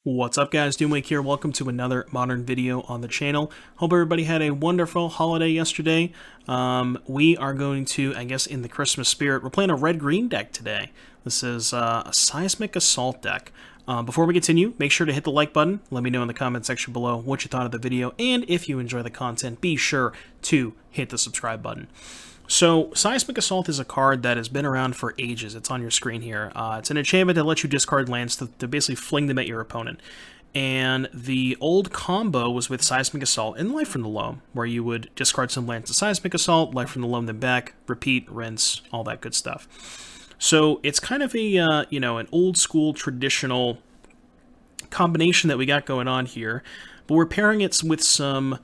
What's up, guys? Doomwake here. Welcome to another modern video on the channel. Hope everybody had a wonderful holiday yesterday. We are going to, I guess, in the Christmas spirit, we're playing a red-green deck today. This is a Seismic Assault deck. Before we continue, make sure to hit the like button. Let me know in the comment section below what you thought of the video, and if you enjoy the content, be sure to hit the subscribe button. So, Seismic Assault is a card that has been around for ages. It's on your screen here. It's an enchantment that lets you discard lands to basically fling them at your opponent. And the old combo was with Seismic Assault and Life from the Loam, where you would discard some lands to Seismic Assault, Life from the Loam them back, repeat, rinse, all that good stuff. So, it's kind of a, an old school traditional combination that we got going on here, but we're pairing it with some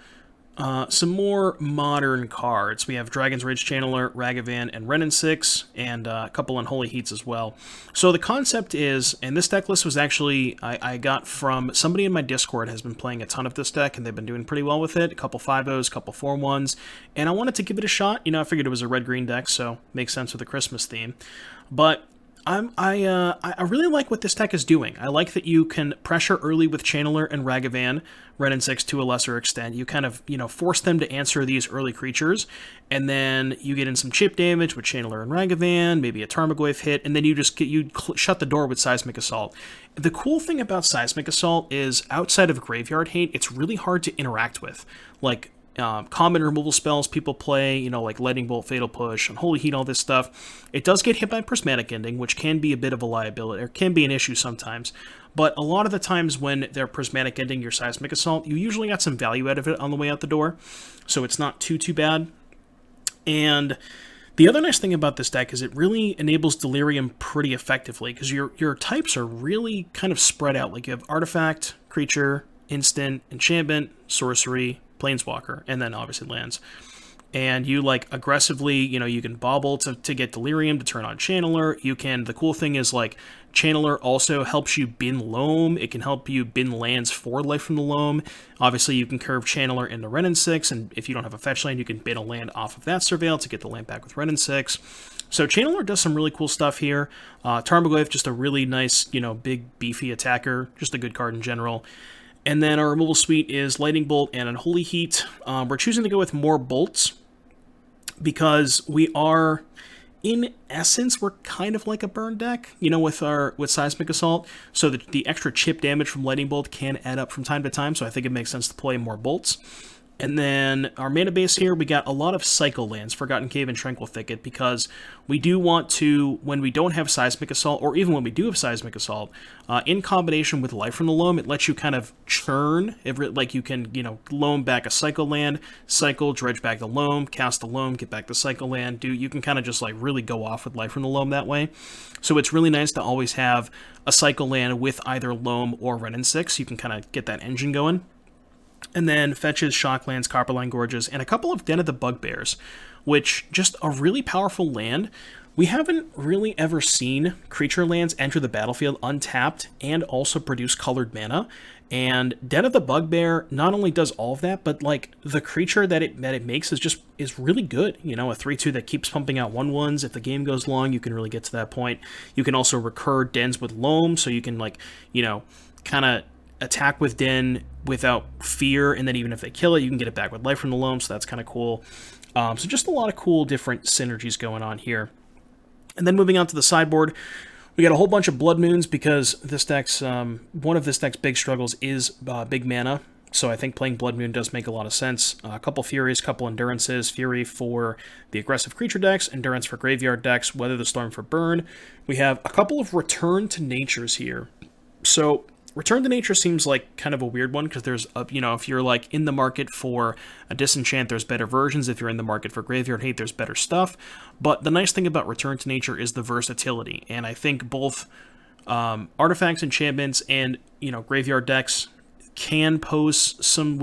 more modern cards. We have Dragon's Rage Channeler, Ragavan, and Wrenn and Six, and a couple Unholy Heats as well. So the concept is, and this deck list was actually, I got from somebody in my Discord has been playing a ton of this deck, and they've been doing pretty well with it. A couple 5-0s, a couple 4-1s, and I wanted to give it a shot. You know, I figured it was a red-green deck, so makes sense with the Christmas theme. But I really like what this deck is doing. I like that you can pressure early with Channeler and Ragavan, Wrenn and Six to a lesser extent. You kind of, force them to answer these early creatures, and then you get in some chip damage with Channeler and Ragavan, maybe a Tarmogoyf hit, and then you just shut the door with Seismic Assault. The cool thing about Seismic Assault is, outside of Graveyard Hate, it's really hard to interact with. Like, common removal spells people play, like Lightning Bolt, Fatal Push, Unholy Heat, all this stuff. It does get hit by Prismatic Ending, which can be a bit of a liability, or can be an issue sometimes. But a lot of the times when they're Prismatic Ending your Seismic Assault, you usually got some value out of it on the way out the door, so it's not too bad. And the other nice thing about this deck is it really enables Delirium pretty effectively, because your types are really kind of spread out. Like, you have Artifact, Creature, Instant, Enchantment, Sorcery, Planeswalker, and then obviously lands. And you, aggressively, you can bobble to get Delirium to turn on Channeler. The cool thing is, Channeler also helps you bin Loam. It can help you bin lands for Life from the Loam. Obviously, you can curve Channeler into Wrenn and Six, and if you don't have a fetch land, you can bin a land off of that Surveil to get the land back with Wrenn and Six. So Channeler does some really cool stuff here. Tarmogoyf, just a really nice, big, beefy attacker. Just a good card in general. And then our removal suite is Lightning Bolt and Unholy Heat. We're choosing to go with more bolts because we are, in essence, we're kind of like a burn deck, with Seismic Assault. So the extra chip damage from Lightning Bolt can add up from time to time, so I think it makes sense to play more bolts. And then our mana base here, we got a lot of cycle lands, Forgotten Cave and Tranquil Thicket, because we do want to, when we don't have Seismic Assault, or even when we do have Seismic Assault, in combination with Life from the Loam, it lets you kind of churn, like you can, loam back a cycle land, cycle, dredge back the loam, cast the loam, get back the cycle land, you can kind of just really go off with Life from the Loam that way. So it's really nice to always have a cycle land with either Loam or Wrenn and Six. You can kind of get that engine going. And then Fetches, Shocklands, Copperline Gorges, and a couple of Den of the Bugbears, which, just a really powerful land. We haven't really ever seen creature lands enter the battlefield untapped and also produce colored mana. And Den of the Bugbear not only does all of that, but the creature that it makes is really good. A 3/2 that keeps pumping out 1/1s. If the game goes long, you can really get to that point. You can also recur dens with Loam, so you can kind of attack with Den without fear, and then even if they kill it, you can get it back with Life from the Loam, so that's kind of cool. So just a lot of cool different synergies going on here. And then moving on to the sideboard, we got a whole bunch of Blood Moons, because this deck's one of this deck's big struggles is big mana, so I think playing Blood Moon does make a lot of sense. A couple Furies, a couple Endurances, Fury for the aggressive creature decks, Endurance for graveyard decks, Weather the Storm for burn. We have a couple of Return to Natures here. So Return to Nature seems like kind of a weird one, because there's, if you're in the market for a Disenchant, there's better versions. If you're in the market for Graveyard Hate, there's better stuff. But the nice thing about Return to Nature is the versatility, and I think both artifacts, enchantments, and graveyard decks can pose some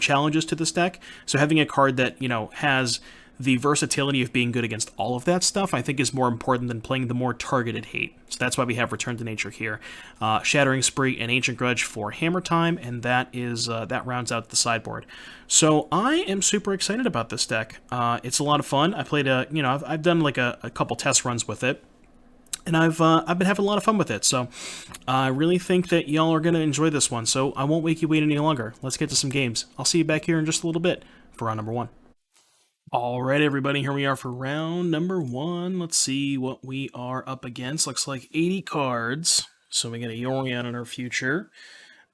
challenges to this deck. So having a card that has the versatility of being good against all of that stuff, I think, is more important than playing the more targeted hate. So that's why we have Return to Nature here. Shattering Spree and Ancient Grudge for Hammer Time, and that rounds out the sideboard. So I am super excited about this deck. It's a lot of fun. I played I've done a couple test runs with it. and I've been having a lot of fun with it. So I really think that y'all are gonna enjoy this one. So I won't make you wait any longer. Let's get to some games. I'll see you back here in just a little bit for round number 1. All right, everybody, here we are for round number 1. Let's see what we are up against. Looks like 80 cards. So we got a Yorion in our future.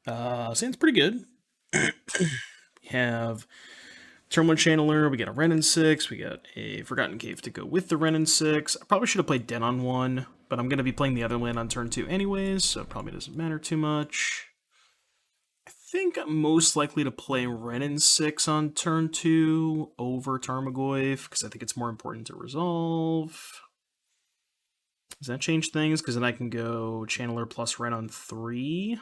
Sounds pretty good. We have Terminal Channeler, we got a Wrenn and Six, we got a Forgotten Cave to go with the Wrenn and Six. I probably should have played Den on 1, but I'm going to be playing the other land on turn 2 anyways, so it probably doesn't matter too much. I think I'm most likely to play Wrenn and Six on turn 2 over Tarmogoyf, because I think it's more important to resolve. Does that change things? Because then I can go Channeler plus Wrenn on 3.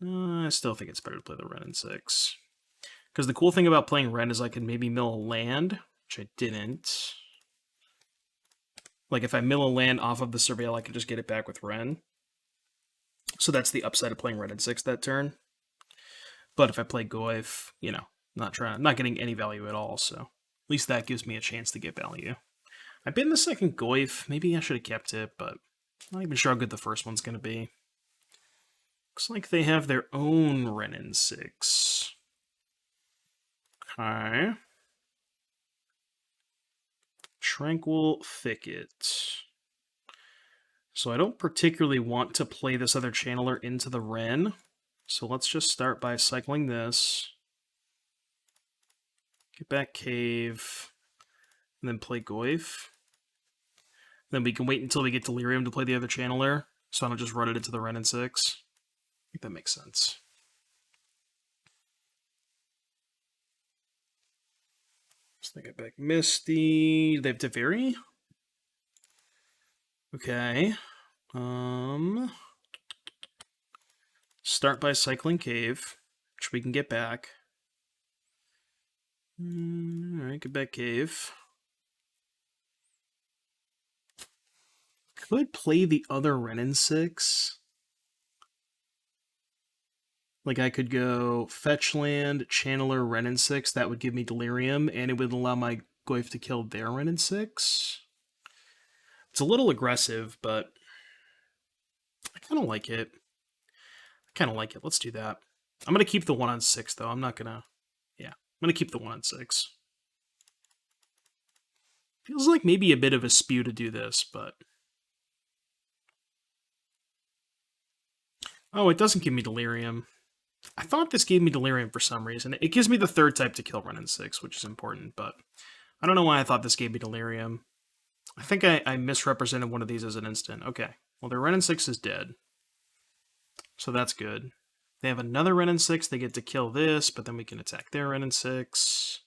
I still think it's better to play the Wrenn and Six. Because the cool thing about playing Wrenn is I can maybe mill a land, which I didn't. Like, if I mill a land off of the Surveil, I can just get it back with Wrenn. So that's the upside of playing Wrenn and Six that turn. But if I play Goyf, you know, not getting any value at all, so at least that gives me a chance to get value. I've been the second Goyf. Maybe I should have kept it, but I'm not even sure how good the first one's going to be. Looks like they have their own Wrenn and Six. Okay. Tranquil Thicket. So I don't particularly want to play this other Channeler into the Wrenn. So let's just start by cycling this. Get back Cave. And then play Goyf. Then we can wait until we get Delirium to play the other Channeler. So I don't just run it into the Wrenn and Six. I think that makes sense. So they get back Misty. They have Teferi? Okay. Start by cycling Cave, which we can get back. Alright, get back Cave. Could play the other Wrenn and Six. Like, I could go Fetch Land, Channeler, Wrenn and Six. That would give me Delirium, and it would allow my Goyf to kill their Wrenn and Six. It's a little aggressive, but I kind of like it. Let's do that. I'm going to keep the 1 on 6, though. I'm not going to... Yeah, I'm going to keep the 1 on 6. Feels like maybe a bit of a spew to do this, but... Oh, it doesn't give me Delirium. I thought this gave me Delirium for some reason. It gives me the 3rd type to kill Wrenn and Six, which is important, but I don't know why I thought this gave me Delirium. I think I misrepresented one of these as an instant. Okay, well, their Wrenn and Six is dead. So that's good. They have another Wrenn and Six. They get to kill this, but then we can attack their Wrenn and Six.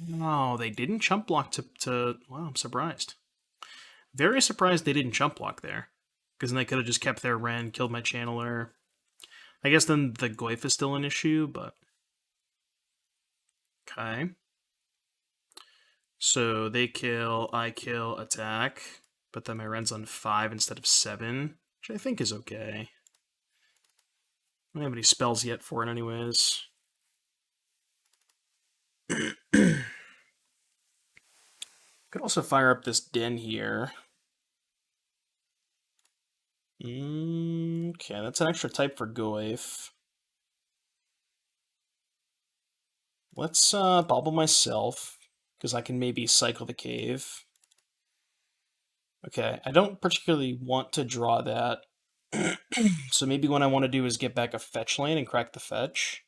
Wow, they didn't chump block to... Wow, I'm surprised. Very surprised they didn't chump block there. Because then they could have just kept their Wrenn, killed my Channeler. I guess then the Goyf is still an issue, but... Okay. So they kill, I kill, attack. But then my Wrenn's on 5 instead of 7, which I think is okay. I don't have any spells yet for it anyways. Could also fire up this Den here. Okay, that's an extra type for Goyf. Let's bobble myself, because I can maybe cycle the Cave. Okay, I don't particularly want to draw that. So maybe what I want to do is get back a fetch lane and crack the fetch.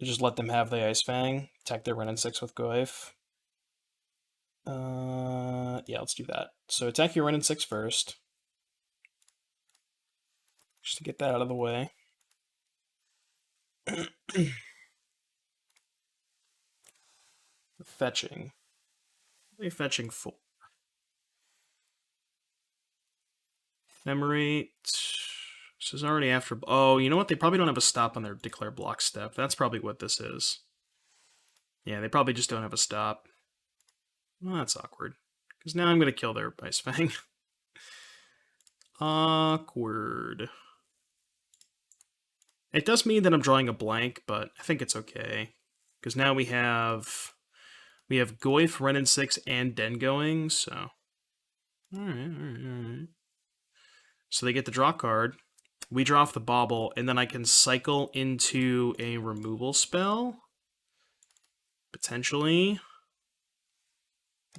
Just let them have the Ice Fang, attack their Wrenn and Six with Goyf. Yeah, let's do that. So attack your Wrenn and Six first. Just to get that out of the way. Fetching. What are you fetching for? Ephemerate. This is already after... Oh, you know what? They probably don't have a stop on their declare block step. That's probably what this is. Yeah, they probably just don't have a stop. Well, that's awkward. Because now I'm going to kill their Ice Fang. Awkward. It does mean that I'm drawing a blank, but I think it's okay. Because now we have Goyf, Wrenn and Six, and Den going, so... Alright. So they get the draw card. We draw off the bauble, and then I can cycle into a removal spell. Potentially.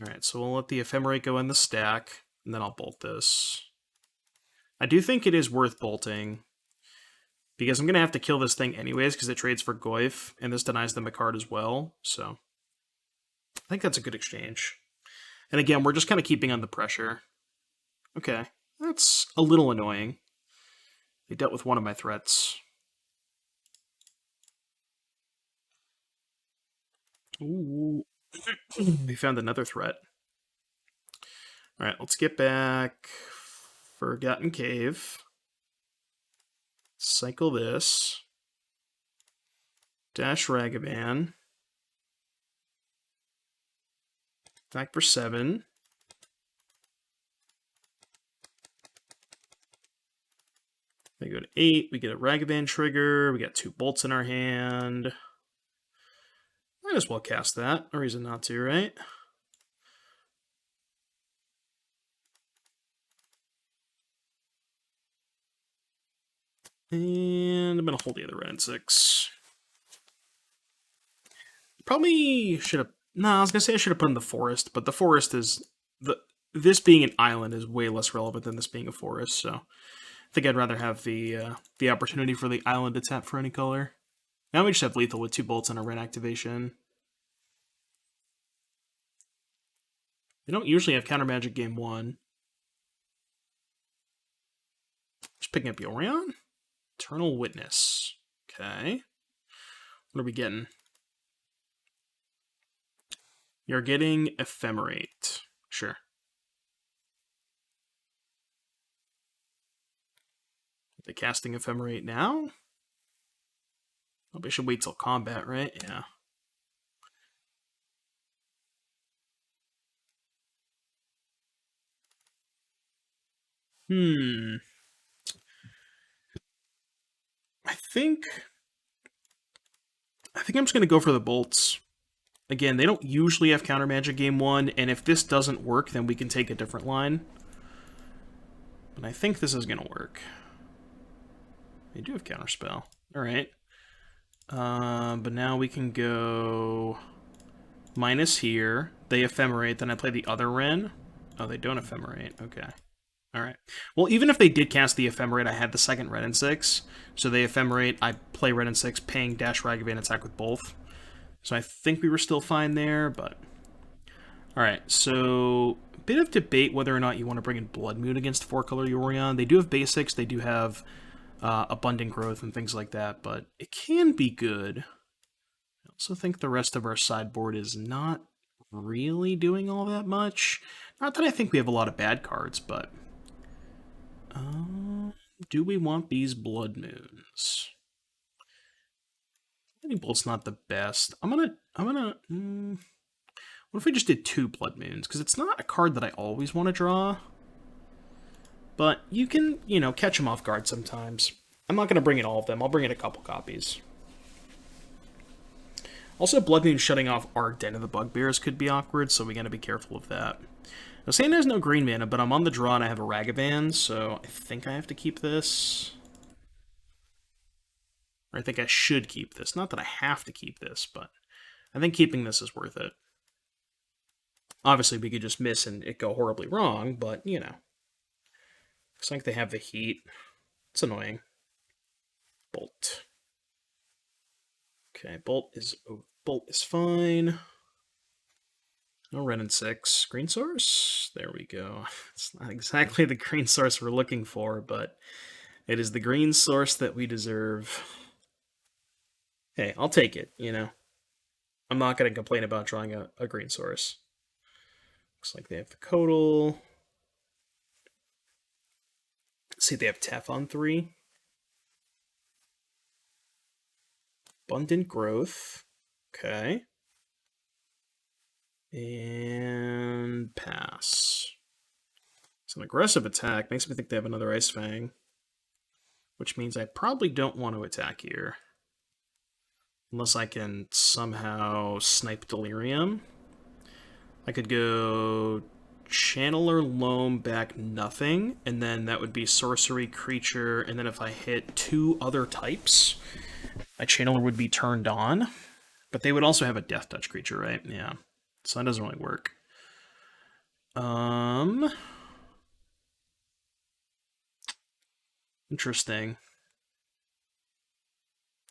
Alright, so we'll let the Ephemerate go in the stack, and then I'll bolt this. I do think it is worth bolting, because I'm going to have to kill this thing anyways, because it trades for Goyf, and this denies them a card as well, so I think that's a good exchange. And again, we're just kind of keeping on the pressure. Okay, that's a little annoying. They dealt with one of my threats. Ooh. They found another threat. Alright, let's get back Forgotten Cave. Cycle this. Dash Ragavan. Back for 7. They go to 8. We get a Ragavan trigger. We got 2 bolts in our hand. Might as well cast that. No reason not to, right? And I'm going to hold the other Wrenn and Six. Probably should have... No, I was going to say I should have put in the forest, but the forest is... This being an island is way less relevant than this being a forest, so... I think I'd rather have the opportunity for the island to tap for any color. Now we just have lethal with 2 bolts and a red activation. They don't usually have counter magic game 1. Just picking up Yorion? Eternal Witness. Okay. What are we getting? You're getting Ephemerate. Sure. Are they casting Ephemerate now? Oh, they should wait till combat, right? Yeah. I think I'm just going to go for the bolts. Again, they don't usually have counter magic game 1, and if this doesn't work, then we can take a different line. But I think this is going to work. They do have counterspell. Alright. But now we can go minus here. They ephemerate, then I play the other Wrenn. Oh, they don't ephemerate. Okay. Alright. Well, even if they did cast the Ephemerate, I had the second Wrenn and Six. So they Ephemerate, I play Wrenn and Six, paying Dash Ragavan attack with both. So I think we were still fine there, but... Alright, so... Bit of debate whether or not you want to bring in Blood Moon against 4-color Yorion. They do have basics, they do have abundant growth and things like that, but it can be good. I also think the rest of our sideboard is not really doing all that much. Not that I think we have a lot of bad cards, but... do we want these Blood Moons? Lightning Bolt's not the best. What if we just did 2 Blood Moons? Because it's not a card that I always want to draw. But you can, catch them off guard sometimes. I'm not going to bring in all of them. I'll bring in a couple copies. Also, Blood Moon shutting off our Den of the Bugbears could be awkward, so we got to be careful of that. Now, saying there's no green mana, but I'm on the draw and I have a Ragavan, so I think I have to keep this. Or I think I should keep this. Not that I have to keep this, but I think keeping this is worth it. Obviously, we could just miss and it go horribly wrong, but, Looks like they have the heat. It's annoying. Bolt. Okay, Bolt is fine. No Wrenn and Six. Green source? There we go. It's not exactly the green source we're looking for, but it is the green source that we deserve. Hey, I'll take it, I'm not going to complain about drawing a green source. Looks like they have the Codal. Let's see if they have Tef on 3. Abundant Growth. Okay. And pass. It's an aggressive attack. Makes me think they have another Ice Fang. Which means I probably don't want to attack here. Unless I can somehow snipe Delirium. I could go Channeler Loam back nothing, and then that would be sorcery, creature, and then if I hit 2 other types, my Channeler would be turned on. But they would also have a Death Touch creature, right? Yeah. So that doesn't really work. Interesting.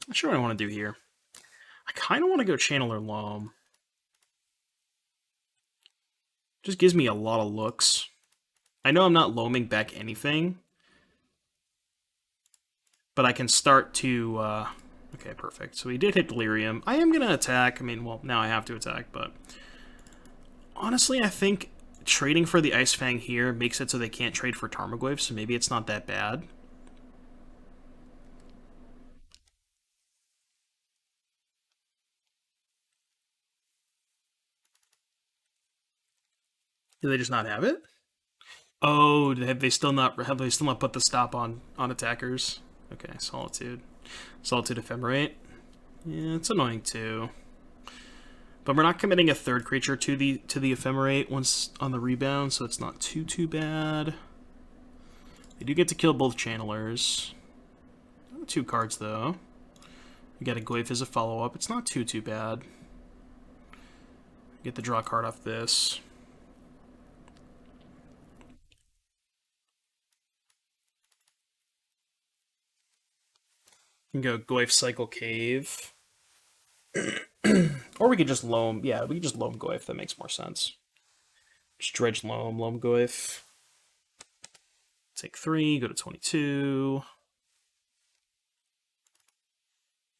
Not sure what I want to do here. I kind of want to go Channeler Loam. Just gives me a lot of looks. I know I'm not loaming back anything, but I can start to... okay, perfect. So he did hit Delirium. I am going to attack. I mean, well, now I have to attack, but... honestly, I think trading for the Ice Fang here makes it so they can't trade for Tarmogoyf, so maybe it's not that bad. Do they just not have it? Oh, have they still not put the stop on attackers? Okay, Solitude. Solitude Ephemerate. Yeah, it's annoying too. But we're not committing a 3rd creature to the Ephemerate once on the rebound, so it's not too bad. They do get to kill both Channelers. 2 cards though. We got a Goyf as a follow-up. It's not too bad. Get the draw card off this. We can go Goyf Cycle Cave. Or we could just Loam. Yeah, we could just Loam Goyf. That makes more sense. Just Dredge Loam, Loam Goyf. Take 3, go to 22.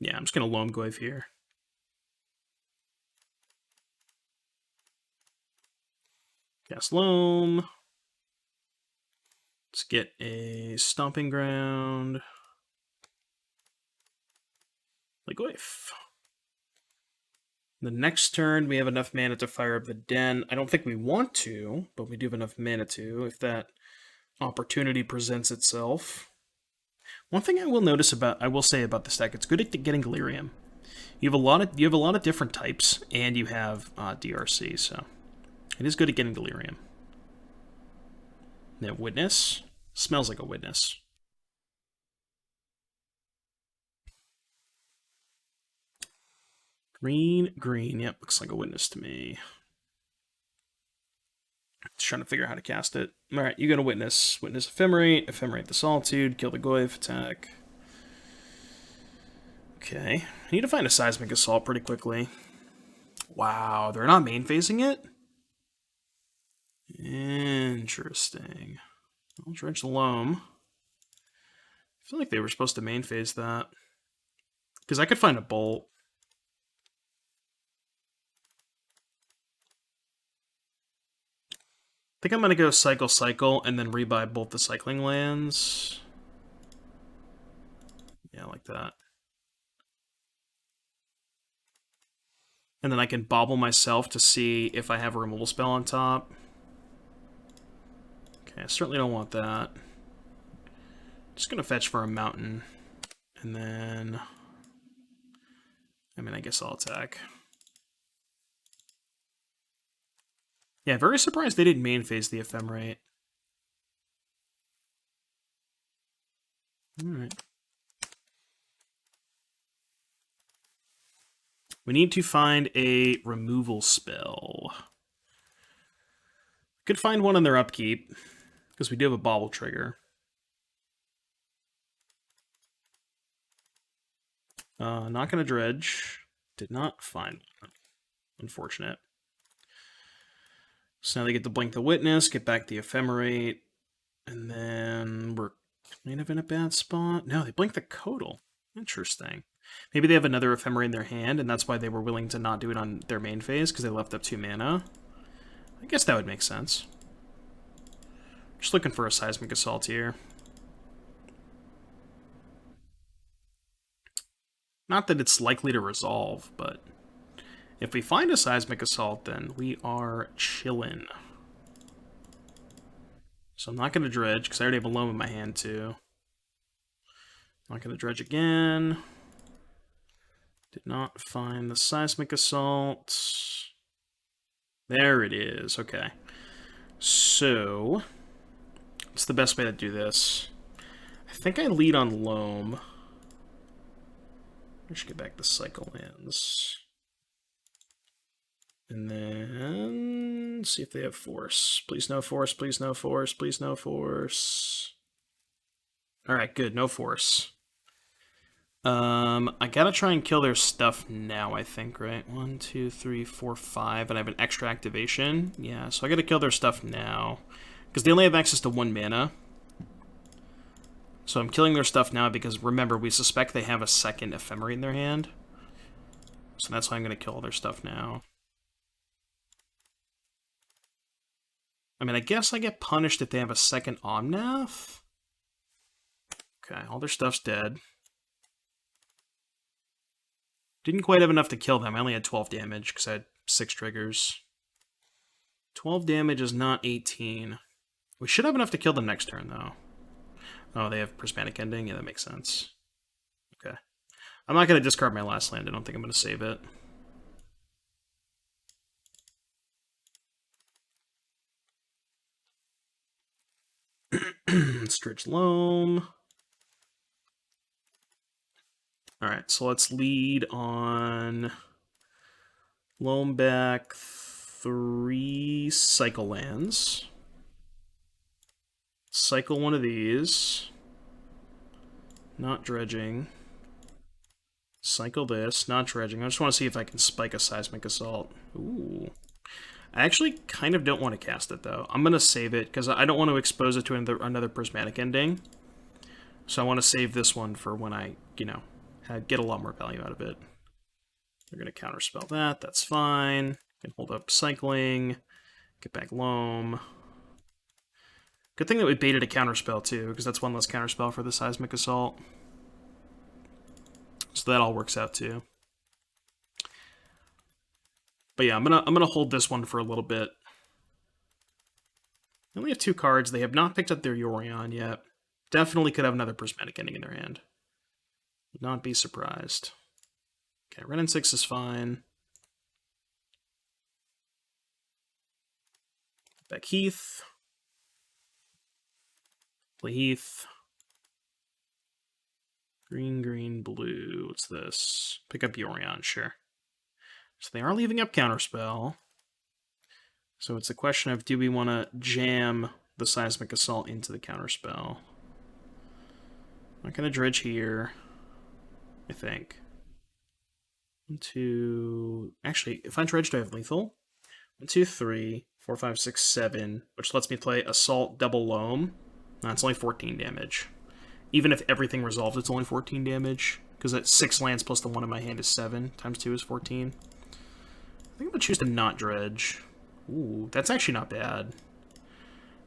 Yeah, I'm just going to Loam Goyf here. Cast Loam. Let's get a Stomping Ground. Play Goyf. The next turn, we have enough mana to fire up the Den. I don't think we want to, but we do have enough mana to, if that opportunity presents itself. One thing I will say about this deck, it's good at getting Delirium. You have a lot of different types, and you have DRC, so it is good at getting Delirium. Now, Witness smells like a Witness. Green, yep, looks like a Witness to me. Just trying to figure out how to cast it. Alright, you got a Witness. Witness Ephemerate, Ephemerate the Solitude, kill the Goyf, attack. Okay, I need to find a Seismic Assault pretty quickly. Wow, they're not main phasing it? Interesting. I'll Dredge the Loam. I feel like they were supposed to main phase that. Because I could find a Bolt. I think I'm going to go Cycle, and then rebuy both the cycling lands. Yeah, like that. And then I can bobble myself to see if I have a removal spell on top. Okay, I certainly don't want that. Just going to fetch for a mountain. And then... I mean, I guess I'll attack. Yeah, very surprised they didn't main phase the Ephemerate. Alright. We need to find a removal spell. Could find one on their upkeep, because we do have a bobble trigger. Not going to dredge. Did not find one. Unfortunate. So now they get to blink the Witness, get back the Ephemerate, and then we're kind of in a bad spot. No, they blink the Codal. Interesting. Maybe they have another Ephemerate in their hand, and that's why they were willing to not do it on their main phase, because they left up 2 mana. I guess that would make sense. Just looking for a Seismic Assault here. Not that it's likely to resolve, but if we find a Seismic Assault, then we are chillin'. So I'm not going to dredge, because I already have a Loam in my hand, too. Not going to dredge again. Did not find the Seismic Assault. There it is, okay. So, what's the best way to do this? I think I lead on Loam. I should get back to cycle lands. And then see if they have force. Please no force, please no force, please no force. Alright, good, no force. I gotta try and kill their stuff now, I think, right? 1, 2, 3, 4, 5, and I have an extra activation. Yeah, so I gotta kill their stuff now. Because they only have access to 1 mana. So I'm killing their stuff now because, remember, we suspect they have a second Ephemerate in their hand. So that's why I'm gonna kill all their stuff now. I mean, I guess I get punished if they have a second Omnath. Okay, all their stuff's dead. Didn't quite have enough to kill them. I only had 12 damage because I had 6 triggers. 12 damage is not 18. We should have enough to kill them next turn, though. Oh, they have Prismatic Ending? Yeah, that makes sense. Okay. I'm not going to discard my last land. I don't think I'm going to save it. Stretch Loam. Alright, so let's lead on Loam back 3 cycle lands. Cycle one of these. Not dredging. Cycle this, not dredging. I just want to see if I can spike a Seismic Assault. Ooh. I actually kind of don't want to cast it, though. I'm going to save it, because I don't want to expose it to another Prismatic Ending. So I want to save this one for when I, you know, get a lot more value out of it. They're going to counterspell that. That's fine. Can hold up cycling. Get back Loam. Good thing that we baited a counterspell, too, because that's one less counterspell for the Seismic Assault. So that all works out, too. But yeah, I'm gonna hold this one for a little bit. They only have 2 cards. They have not picked up their Yorion yet. Definitely could have another Prismatic Ending in their hand. Would not be surprised. Okay, Wrenn and Six is fine. Back Heath. Play Heath. Green, green, blue. What's this? Pick up Yorion, sure. So they are leaving up Counterspell. So it's a question of, do we want to jam the Seismic Assault into the Counterspell? I'm not going to dredge here, I think. 1, 2... Actually, if I dredge, do I have lethal? 1, 2, 3, 4, 5, 6, 7, which lets me play Assault double Loam. No, it's only 14 damage. Even if everything resolves, it's only 14 damage. Because that's 6 lands plus the 1 in my hand is 7. Times 2 is 14. I think I'm going to choose to not dredge. Ooh, that's actually not bad.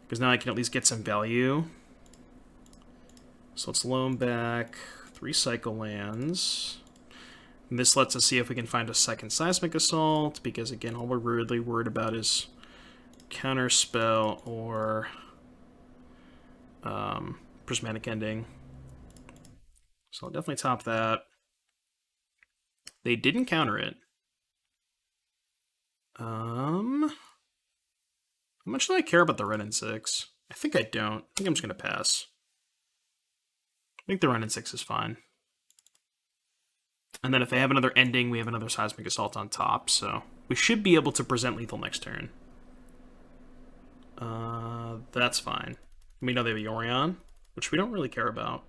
Because now I can at least get some value. So let's Loam back 3 cycle lands. And this lets us see if we can find a second Seismic Assault, because again, all we're really worried about is Counterspell or Prismatic Ending. So I'll definitely top that. They didn't counter it. How much do I care about the Wrenn and Six? I think I don't. I think I'm just going to pass. I think the Wrenn and Six is fine. And then if they have another ending, we have another Seismic Assault on top, so we should be able to present lethal next turn. That's fine. We know they have a Yorion, which we don't really care about.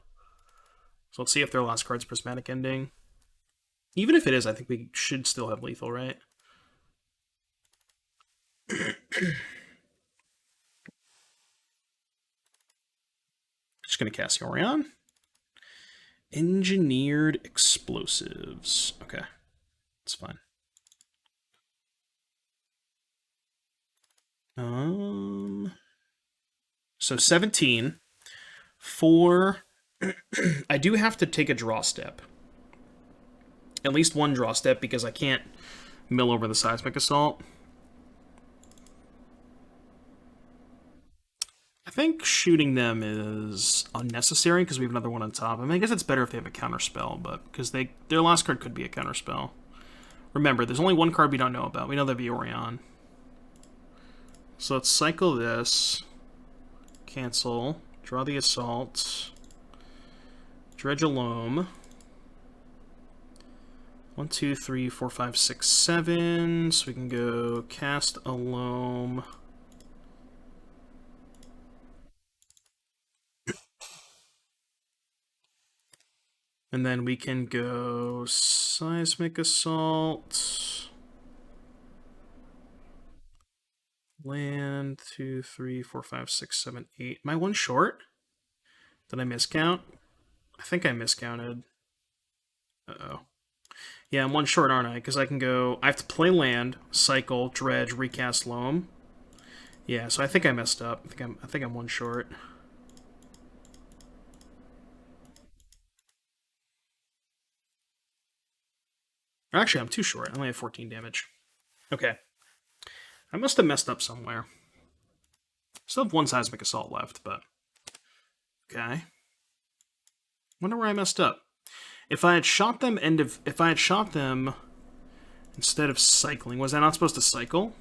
So let's see if their last card's Prismatic Ending. Even if it is, I think we should still have lethal, right? Just going to cast Yorion. Engineered Explosives. Okay, that's fine. So 17 for... I do have to take a draw step. At least one draw step, because I can't mill over the Seismic Assault. I think shooting them is unnecessary because we have another one on top. I mean, I guess it's better if they have a counterspell, but because their last card could be a counterspell. Remember, there's only one card we don't know about. We know they have Yorion. So let's cycle this. Cancel. Draw the assault. Dredge a loam. 1, 2, 3, 4, 5, 6, 7. So we can go cast a loam. And then we can go Seismic Assault. Land, 2, 3, 4, 5, 6, 7, 8. Am I one short? Did I miscount? I think I miscounted. Uh-oh. Yeah, I'm one short, aren't I? Because I can go... I have to play land, cycle, dredge, recast loam. Yeah, so I think I messed up. I think I'm one short. Actually, I'm too short. I only have 14 damage. Okay. I must have messed up somewhere. Still have one Seismic Assault left, but... Okay. Wonder where I messed up. If I had shot them instead of cycling, was I not supposed to cycle?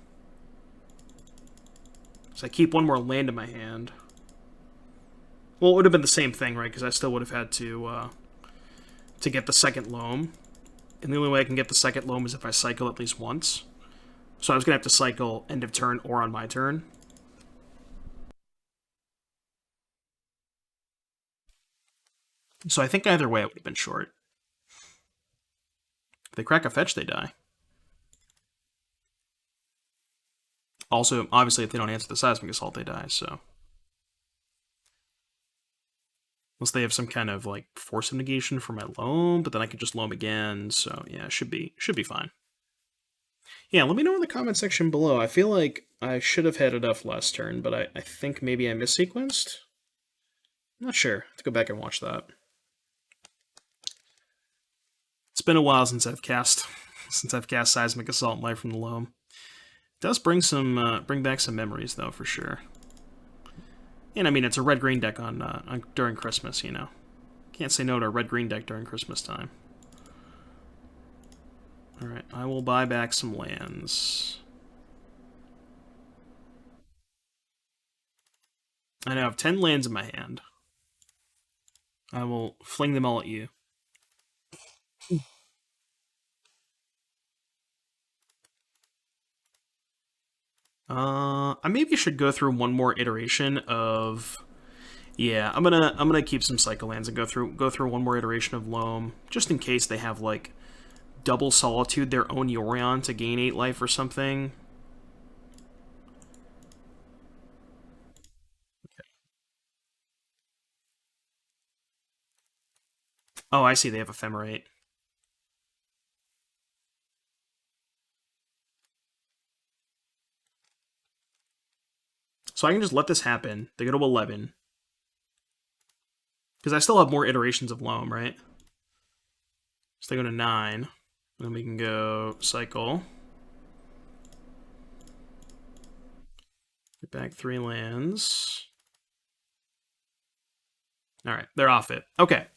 So I keep one more land in my hand. Well, it would have been the same thing, right? Because I still would have had to get the second loam. And the only way I can get the second loam is if I cycle at least once. So I was going to have to cycle end of turn or on my turn. So I think either way it would have been short. If they crack a fetch, they die. Also, obviously, if they don't answer the Seismic Assault, they die, so... Unless they have some kind of, like, force of negation for my loam, but then I could just loam again, so yeah, should be fine. Yeah, let me know in the comment section below. I feel like I should have had enough last turn, but I think maybe I missequenced? I'm not sure. I have to go back and watch that. It's been a while since I've cast Seismic Assault Life from the Loam. It does bring back some memories though, for sure. And I mean, it's a red-green deck on during Christmas, you know. Can't say no to a red-green deck during Christmas time. Alright, I will buy back some lands. I now have 10 lands in my hand. I will fling them all at you. I maybe should go through one more iteration of... Yeah, I'm gonna keep some cycle lands and go through one more iteration of Loam, just in case they have, like, double Solitude their own Yorion to gain 8 life or something. Okay. Oh, I see, they have Ephemerate. So I can just let this happen. They go to 11. Because I still have more iterations of Loam, right? So they go to 9. Then we can go cycle. Get back 3 lands. Alright, they're off it. Okay.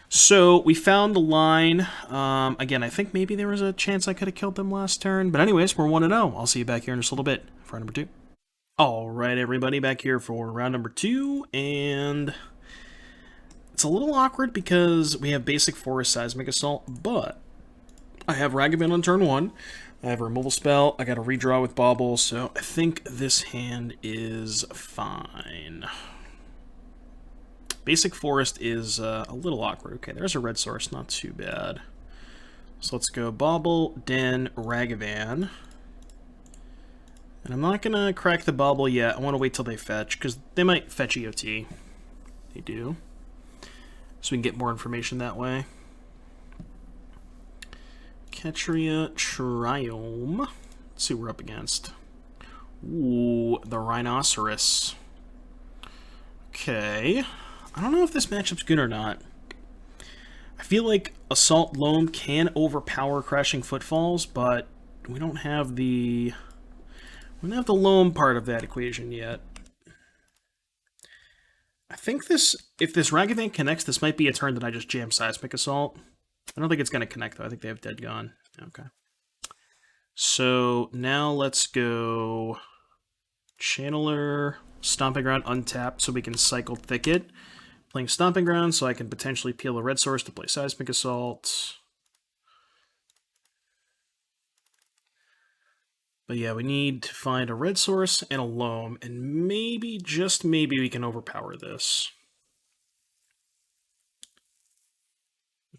So we found the line. Again, I think maybe there was a chance I could have killed them last turn. But anyways, we're 1-0. I'll see you back here in just a little bit for round number 2. Alright, everybody, back here for round number 2. And it's a little awkward because we have basic forest Seismic Assault, but I have Ragavan on turn 1. I have a removal spell. I got a redraw with Bauble, so I think this hand is fine. Basic forest is a little awkward. Okay, there's a red source, not too bad. So let's go Bauble, Den, Ragavan. And I'm not going to crack the Bauble yet. I want to wait till they fetch, because they might fetch EOT. They do. So we can get more information that way. Ketria Triome. Let's see what we're up against. Ooh, the Rhinoceros. Okay. I don't know if this matchup's good or not. I feel like Assault-Loam can overpower Crashing Footfalls, but we don't have the Loam part of that equation yet. I think if this Ragavan connects, this might be a turn that I just jam Seismic Assault. I don't think it's going to connect, though. I think they have Dead Gone. Okay. So now let's go Channeler, Stomping Ground untapped so we can cycle Thicket. Playing Stomping Ground so I can potentially peel a red source to play Seismic Assault. But yeah, we need to find a red source and a loam, and maybe, just maybe, we can overpower this.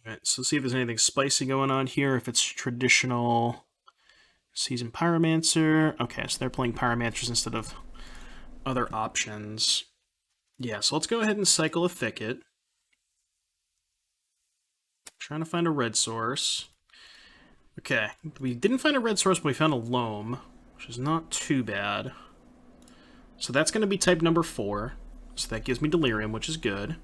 Alright, so let's see if there's anything spicy going on here, if it's traditional Seasoned Pyromancer. Okay, so they're playing Pyromancers instead of other options. Yeah, so let's go ahead and cycle a Thicket. Trying to find a red source. Okay, we didn't find a red source, but we found a loam, which is not too bad. So that's going to be type number 4. So that gives me Delirium, which is good.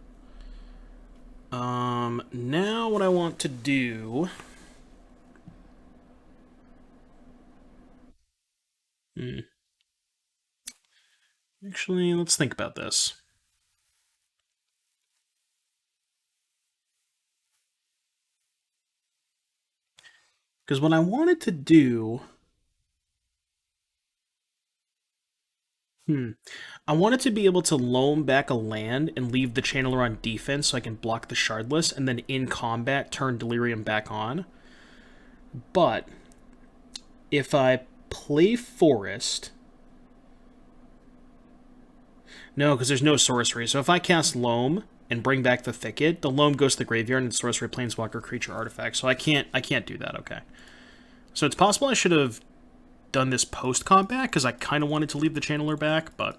Now what I want to do... Actually, let's think about this. Because what I wanted to do... I wanted to be able to loam back a land and leave the Channeler on defense so I can block the Shardless, and then in combat turn Delirium back on. But if I play Forest... No, because there's no sorcery. So if I cast Loam and bring back the Thicket, the Loam goes to the graveyard and sorcery planeswalker creature artifact. So I can't do that, okay. So it's possible I should have done this post-combat, because I kind of wanted to leave the Channeler back, but...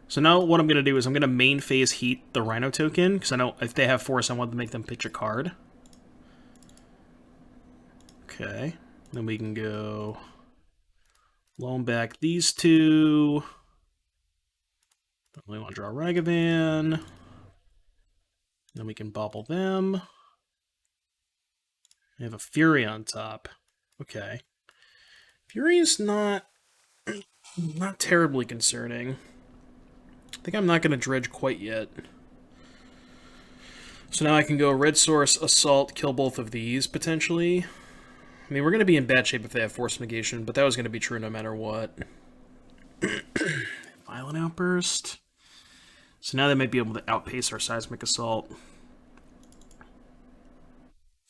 So now what I'm going to do is I'm going to main phase heat the Rhino token, because I know if they have Force, I want to make them pitch a card. Okay. Then we can go... Loam back these two. Don't really want to draw Ragavan. Then we can bobble them. I have a Fury on top. Okay. Fury is not terribly concerning. I think I'm not going to dredge quite yet. So now I can go Red Source, Assault, kill both of these, potentially. I mean, we're going to be in bad shape if they have Force Negation, but that was going to be true no matter what. Violent Outburst. So now they might be able to outpace our Seismic Assault.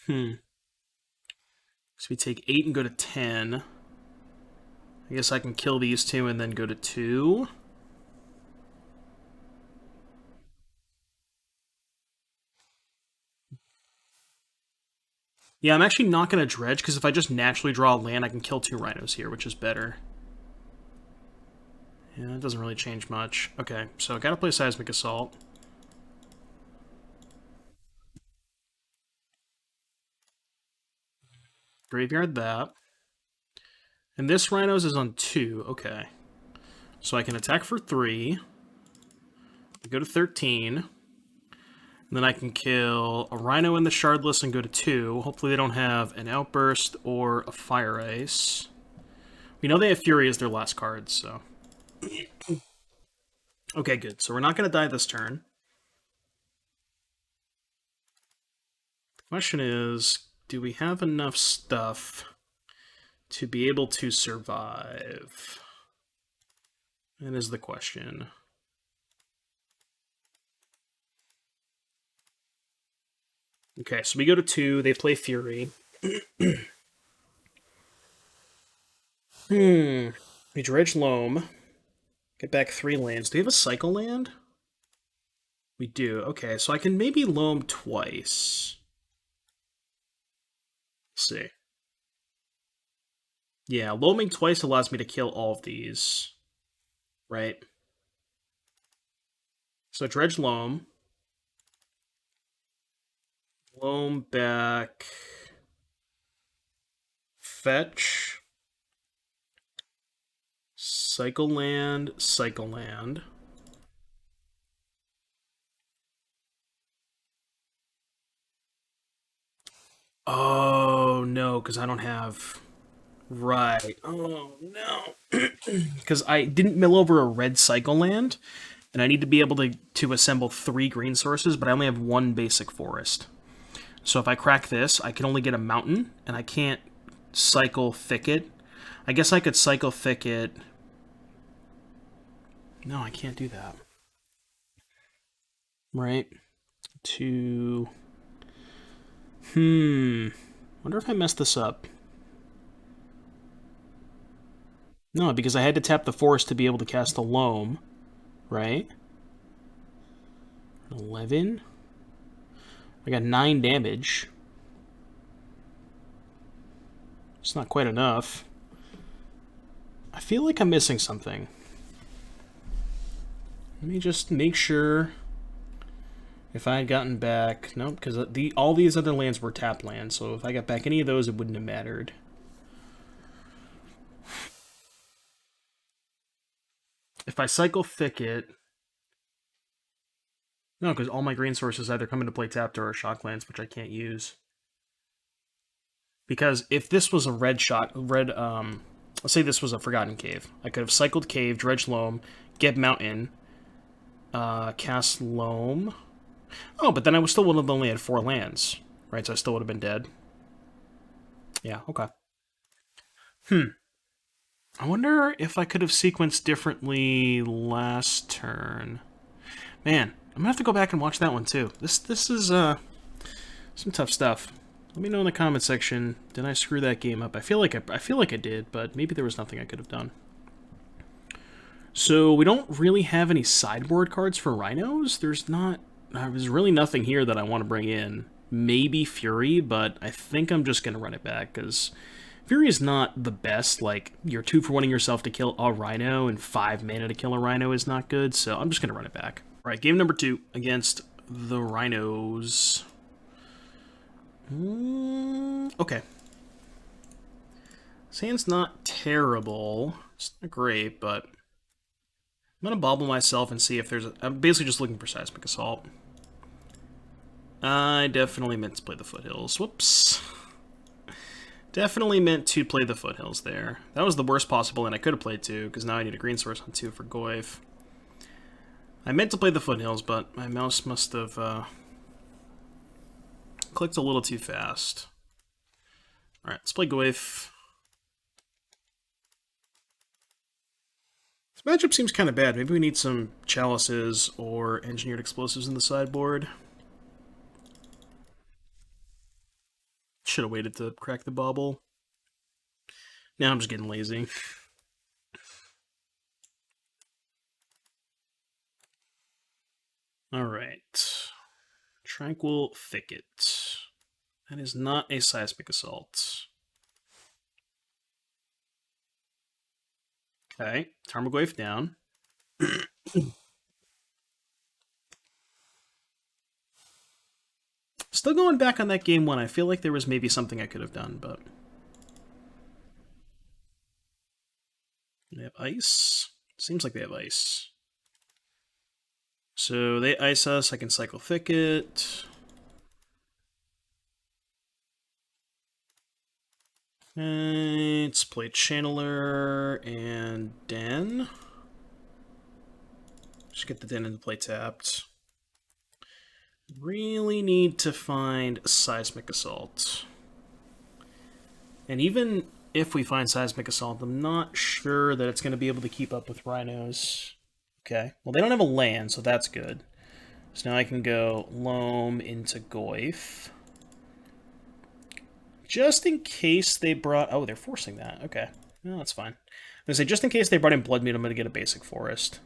So we take 8 and go to 10. I guess I can kill these two and then go to 2. Yeah, I'm actually not going to dredge, because if I just naturally draw a land, I can kill 2 rhinos here, which is better. Yeah, that doesn't really change much. Okay, so I gotta play Seismic Assault. Graveyard that. And this Rhinos is on 2, okay. So I can attack for 3. Go to 13. And then I can kill a Rhino in the Shardless and go to 2. Hopefully they don't have an Outburst or a Fire Ice. We know they have Fury as their last card, so... Okay, good. So we're not going to die this turn. The question is, do we have enough stuff to be able to survive? That is the question. Okay, so we go to 2. They play Fury. We dredge Loam. Get back 3 lands. Do we have a cycle land? We do. Okay, so I can maybe Loam twice. Let's see. Yeah, Loaming twice allows me to kill all of these. Right? So dredge Loam. Loam back. Fetch. Cycle land, cycle land. Oh, no, because I don't have... Right. Oh, no. Because I didn't mill over a red cycle land, and I need to be able to assemble 3 green sources, but I only have 1 basic forest. So if I crack this, I can only get a mountain, and I can't cycle Thicket I guess I could cycle Thicket. No, I can't do that. Right. To... Wonder if I messed this up. No, because I had to tap the Forest to be able to cast a Loam. Right? 11? I got 9 damage. It's not quite enough. I feel like I'm missing something. Let me just make sure if I had gotten back... Nope, because all these other lands were tap lands, so if I got back any of those, it wouldn't have mattered. If I cycle Thicket... No, because all my green sources either come into play tapped or are shock lands, which I can't use. Because if this was a let's say this was a Forgotten Cave. I could have cycled Cave, Dredge Loam, get Mountain, cast Loam. Oh, but then I still would have only had 4 lands, right? So I still would have been dead. Yeah, okay. I wonder if I could have sequenced differently last turn. Man, I'm gonna have to go back and watch that one too. This is some tough stuff. Let me know in the comment section. Did I screw that game up? I feel like I did, but maybe there was nothing I could have done. So we don't really have any sideboard cards for Rhinos. There's really nothing here that I want to bring in. Maybe Fury, but I think I'm just gonna run it back because Fury is not the best. Like, you're 2 for 1ing yourself to kill a Rhino, and 5 mana to kill a Rhino is not good, so I'm just gonna run it back. All right, game number 2 against the Rhinos. Okay. Sand's not terrible. It's not great, but I'm gonna bobble myself and see if there's I'm basically just looking for Seismic Assault. I definitely meant to play the Foothills. Whoops. Definitely meant to play the Foothills there. That was the worst possible land I could have played to, because now I need a green source on 2 for Goyf. I meant to play the Foothills, but my mouse must have clicked a little too fast. Alright, let's play Goyf. This matchup seems kind of bad. Maybe we need some Chalices or Engineered Explosives in the sideboard. Should have waited to crack the bauble. Now I'm just getting lazy. Alright. Tranquil Thicket. That is not a Seismic Assault. Okay, Tarmogoyf down. Still going back on that game 1, I feel like there was maybe something I could have done, but... They have ice? Seems like they have ice. So they ice us, I can cycle Thicket. Let's play Channeler and Den. Just get the Den into play tapped. Really need to find Seismic Assault. And even if we find Seismic Assault, I'm not sure that it's going to be able to keep up with Rhinos. Okay, well they don't have a land, so that's good. So now I can go Loam into Goyf. Just in case they brought... Oh, they're forcing that. Okay, well, that's fine. I was going to say, just in case they brought in Blood Moon, I'm going to get a basic Forest.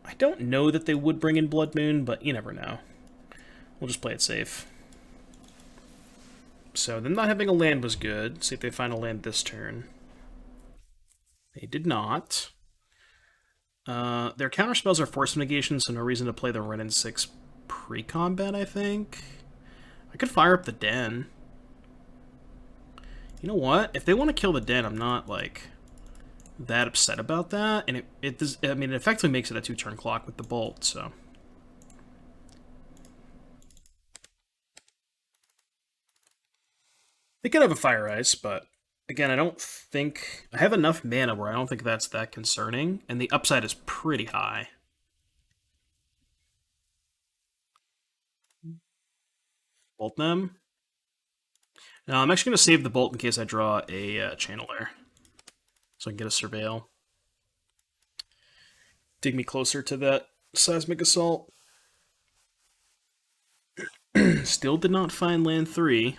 I don't know that they would bring in Blood Moon, but you never know. We'll just play it safe. So, them not having a land was good. See if they find a land this turn. They did not. Their counterspells are force negation, so no reason to play the Wrenn and Six pre-combat, I think. I could fire up the Den. You know what? If they want to kill the Den, I'm not, like, that upset about that. And it effectively makes it a 2-turn clock with the bolt, so... They could have a Fire Ice, but again, I don't think... I have enough mana where I don't think that's that concerning, and the upside is pretty high. Bolt them. Now, I'm actually going to save the bolt in case I draw a Channeler. so I can get a surveil. Dig me closer to that Seismic Assault. Still did not find land 3.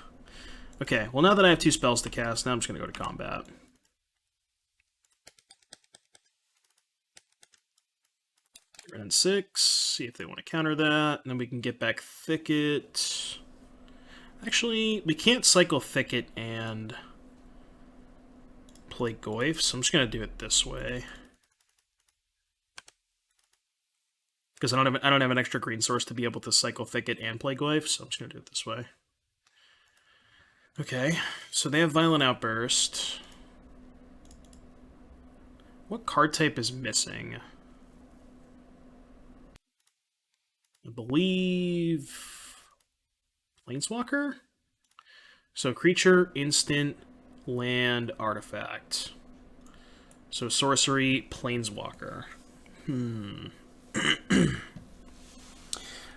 Okay, well now that I have 2 spells to cast, now I'm just going to go to combat. Wrenn and Six, see if they want to counter that, and then we can get back Thicket. Actually, we can't cycle Thicket and play Goyf, so I'm just going to do it this way. Because I don't have an extra green source to be able to cycle Thicket and play Goyf, so I'm just going to do it this way. Okay, so they have Violent Outburst. What card type is missing? I believe Planeswalker? So creature, instant, land, artifact. So sorcery, Planeswalker.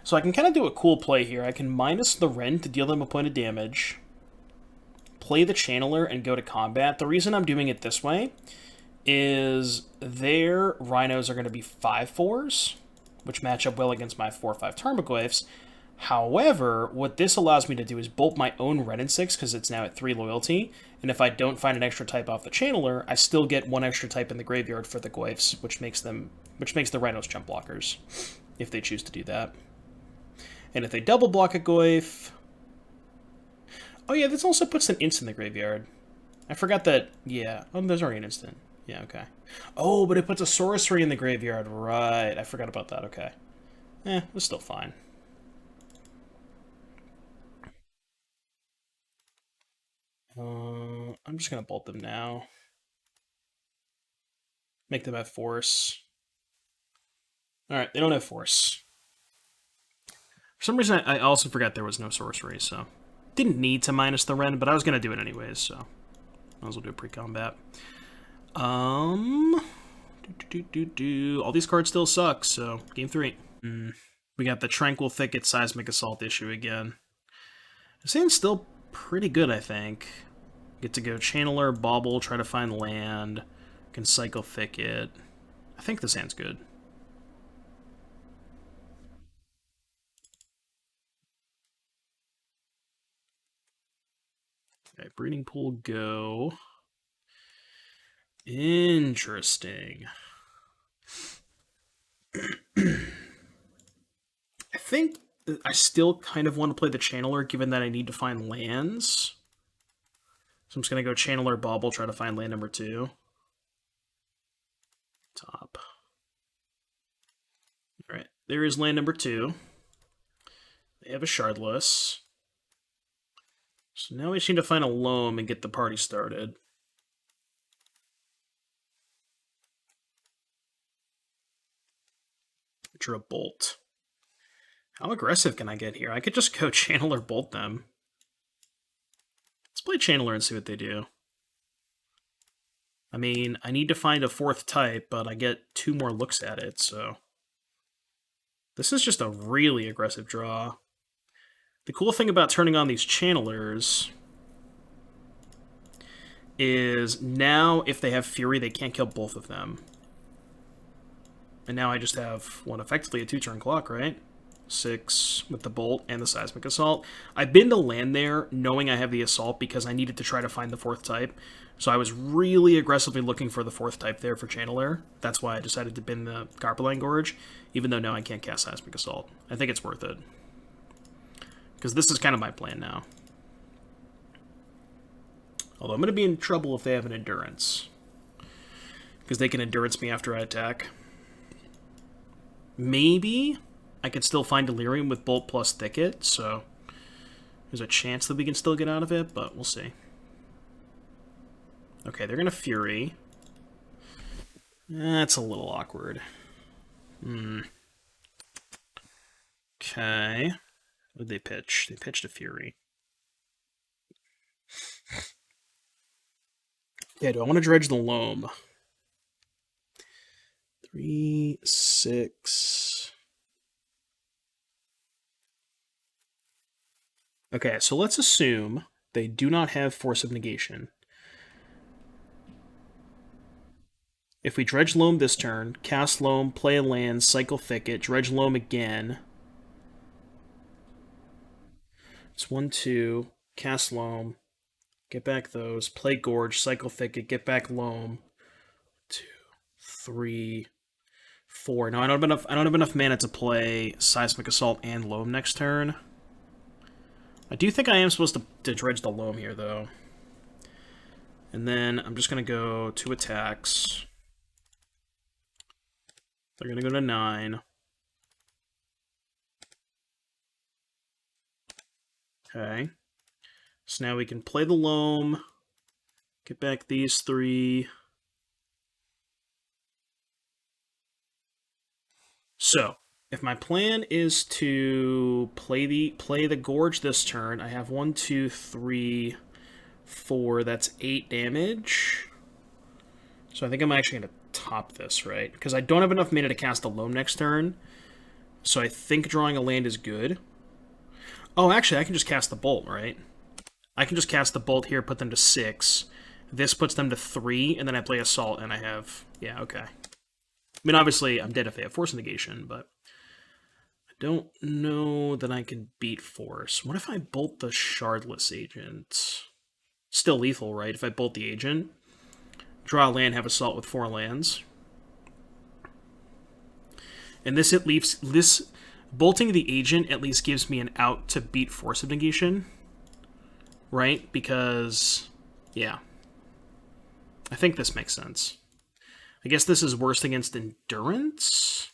So I can kind of do a cool play here. I can minus the Wrenn to deal them a point of damage, play the Channeler, and go to combat. The reason I'm doing it this way is their Rhinos are going to be 5/4s, which match up well against my 4/5 Tarmogoyfs. However, what this allows me to do is bolt my own Wrenn and Six, because it's now at 3 loyalty, and if I don't find an extra type off the Channeler, I still get 1 extra type in the graveyard for the Goyfs, which makes the Rhinos jump blockers, if they choose to do that. And if they double block a Goyf... Oh yeah, this also puts an instant in the graveyard. I forgot that, yeah. Oh, there's already an instant. Yeah, okay. Oh, but it puts a sorcery in the graveyard. Right, I forgot about that, okay. It's still fine. I'm just going to bolt them now. Make them have force. Alright, they don't have force. For some reason, I also forgot there was no sorcery, so... Didn't need to minus the Wrenn, but I was going to do it anyways, so... Might as well do a pre-combat. All these cards still suck, so... Game 3. We got the Tranquil Thicket Seismic Assault issue again. This hand's still pretty good, I think. Get to go Channeler, Bauble, try to find land. Can cycle Thicket. I think this hand's good. Okay, Breeding Pool, go. Interesting. I think I still kind of want to play the Channeler, given that I need to find lands. So I'm just going to go Channeler, Bauble, try to find land number 2. Top. Alright, there is land number 2. They have a Shardless. So now we just need to find a Loam and get the party started. Drew a Bolt. How aggressive can I get here? I could just go Channeler, Bolt them. Let's play Channeler and see what they do. I mean, I need to find a 4th type, but I get 2 more looks at it, so... This is just a really aggressive draw. The cool thing about turning on these Channelers is now, if they have Fury, they can't kill both of them. And now I just have, effectively a 2-turn clock, right? 6 with the Bolt and the Seismic Assault. I've been to land there knowing I have the Assault because I needed to try to find the 4th type. So I was really aggressively looking for the 4th type there for Channeler. That's why I decided to bin the Carpeline Gorge, even though now I can't cast Seismic Assault. I think it's worth it. Because this is kind of my plan now. Although I'm going to be in trouble if they have an Endurance. Because they can Endurance me after I attack. Maybe I could still find Delirium with Bolt plus Thicket, so there's a chance that we can still get out of it, but we'll see. Okay, they're going to Fury. That's a little awkward. Okay. What did they pitch? They pitched a Fury. Yeah, do I want to dredge the Loam? 3, 6... Okay, so let's assume they do not have Force of Negation. If we dredge Loam this turn, cast Loam, play a land, cycle Thicket, dredge Loam again. It's 1, 2, cast Loam, get back those, play Gorge, cycle Thicket, get back Loam. 2, 3, 4. No, I don't have enough mana to play Seismic Assault and Loam next turn. I do think I am supposed to dredge the Loam here, though. And then I'm just going to go 2 attacks. They're going to go to 9. Okay. So now we can play the Loam, get back these 3. So, if my plan is to play the Gorge this turn, I have 1, 2, 3, 4. That's 8 damage. So I think I'm actually going to top this, right? Because I don't have enough mana to cast a Loam next turn. So I think drawing a land is good. Oh, actually, I can just cast the Bolt, right? I can just cast the Bolt here, put them to 6. This puts them to 3, and then I play Assault, and I have... Yeah, okay. I mean, obviously, I'm dead if they have Force Negation, but... I don't know that I can beat Force. What if I Bolt the Shardless Agent? Still lethal, right? If I Bolt the Agent. Draw a land, have Assault with 4 lands. And this at least... This... Bolting the Agent at least gives me an out to beat Force of Negation. Right? Because... Yeah. I think this makes sense. I guess this is worse against Endurance?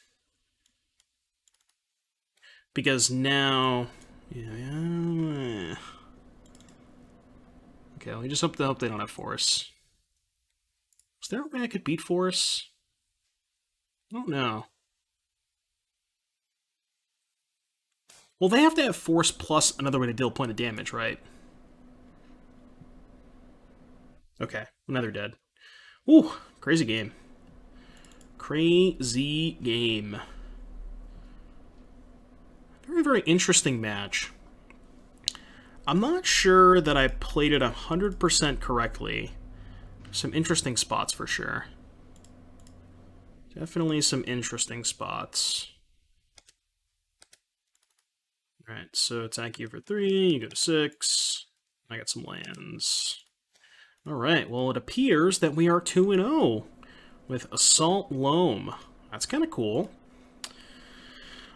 Because now... Yeah. Okay, let me just hope they don't have Force. Is there a way I could beat Force? I don't know. Well, they have to have Force plus another way to deal a point of damage, right? Okay, another dead. Ooh, crazy game. Crazy game. Very, very interesting match. I'm not sure that I played it 100% correctly. Some interesting spots for sure. Definitely some interesting spots. Alright, so attack you for 3, you go to 6. I got some lands. Alright, well it appears that we are 2-0 with Assault-Loam. That's kind of cool.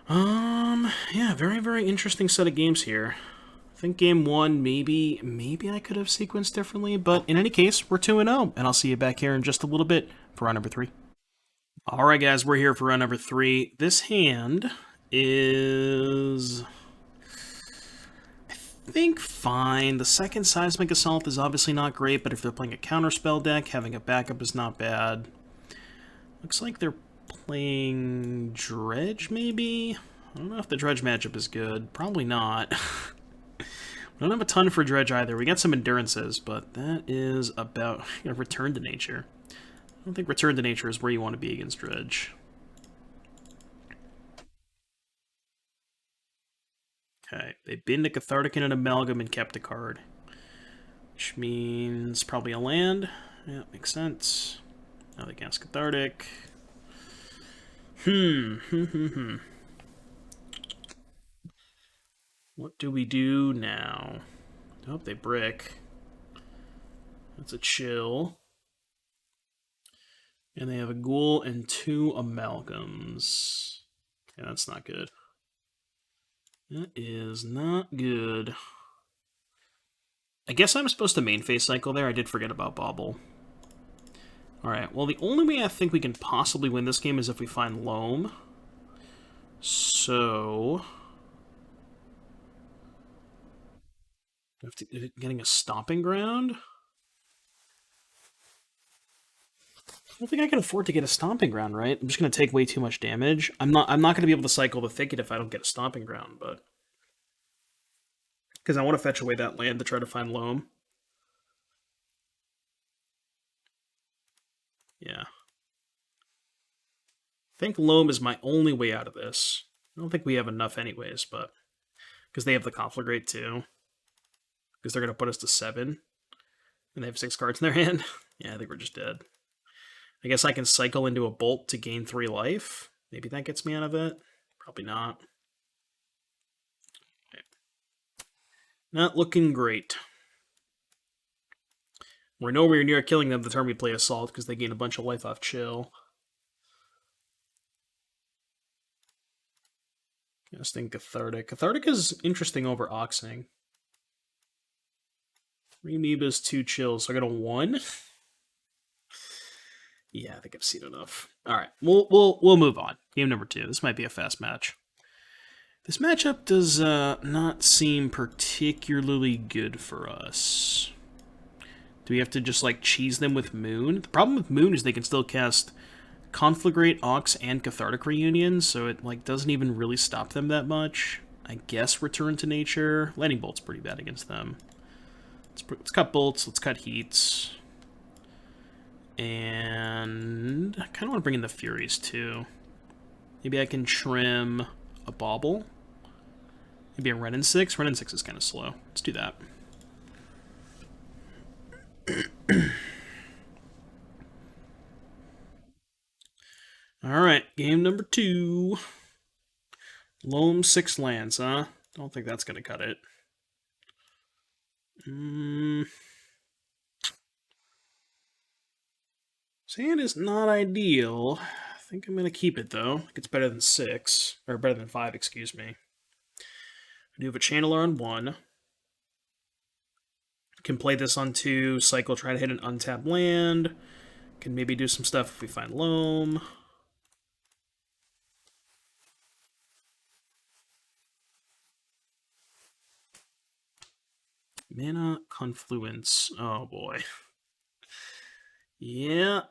Yeah, very, very interesting set of games here. I think game 1, maybe I could have sequenced differently, but in any case, we're 2-0, and I'll see you back here in just a little bit for round number 3. Alright guys, we're here for round number 3. This hand is... I think fine. The second Seismic Assault is obviously not great, but if they're playing a counterspell deck, having a backup is not bad. Looks like they're playing Dredge, maybe? I don't know if the Dredge matchup is good. Probably not. We don't have a ton for Dredge either. We got some Endurances, but that is about... Return to Nature. I don't think Return to Nature is where you want to be against Dredge. Okay, they binned a Cathartic and an Amalgam and kept a card. Which means probably a land. Yeah, makes sense. Now they cast Cathartic. What do we do now? I hope they brick. That's a chill. And they have a Ghoul and 2 Amalgams. Yeah, that's not good. That is not good. I guess I'm supposed to main phase cycle there. I did forget about Bobble. Alright, well the only way I think we can possibly win this game is if we find Loam. So... getting a Stomping Ground? I don't think I can afford to get a Stomping Ground, right? I'm just going to take way too much damage. I'm not going to be able to cycle the Thicket if I don't get a Stomping Ground, but... Because I want to fetch away that land to try to find Loam. Yeah. I think Loam is my only way out of this. I don't think we have enough anyways, but... Because they have the Conflagrate too. Because they're going to put us to 7. And they have 6 cards in their hand. Yeah, I think we're just dead. I guess I can cycle into a bolt to gain 3 life. Maybe that gets me out of it. Probably not. Okay. Not looking great. We're nowhere near killing them the turn we play Assault because they gain a bunch of life off Chill. Casting Cathartic. Cathartic is interesting over Oxing. 3 Amoebas, 2 Chills, so I got a 1. Yeah, I think I've seen enough. All right, we'll move on. Game number 2. This might be a fast match. This matchup does not seem particularly good for us. Do we have to just like cheese them with Moon? The problem with Moon is they can still cast Conflagrate, Ox, and Cathartic Reunion, so it like doesn't even really stop them that much. I guess Return to Nature. Lightning Bolt's pretty bad against them. Let's cut Bolts. Let's cut Heats. And I kind of want to bring in the Furies, too. Maybe I can trim a Bauble. Maybe a Wrenn and Six. Wrenn and Six is kind of slow. Let's do that. Alright, game number 2. Loam 6 lands, huh? Don't think that's going to cut it. Sand is not ideal. I think I'm going to keep it, though. I think it's better than 6. Or better than 5, excuse me. I do have a Channeler on 1. Can play this on 2, cycle, try to hit an untapped land. Can maybe do some stuff if we find Loam. Mana Confluence. Oh, boy. Yeah.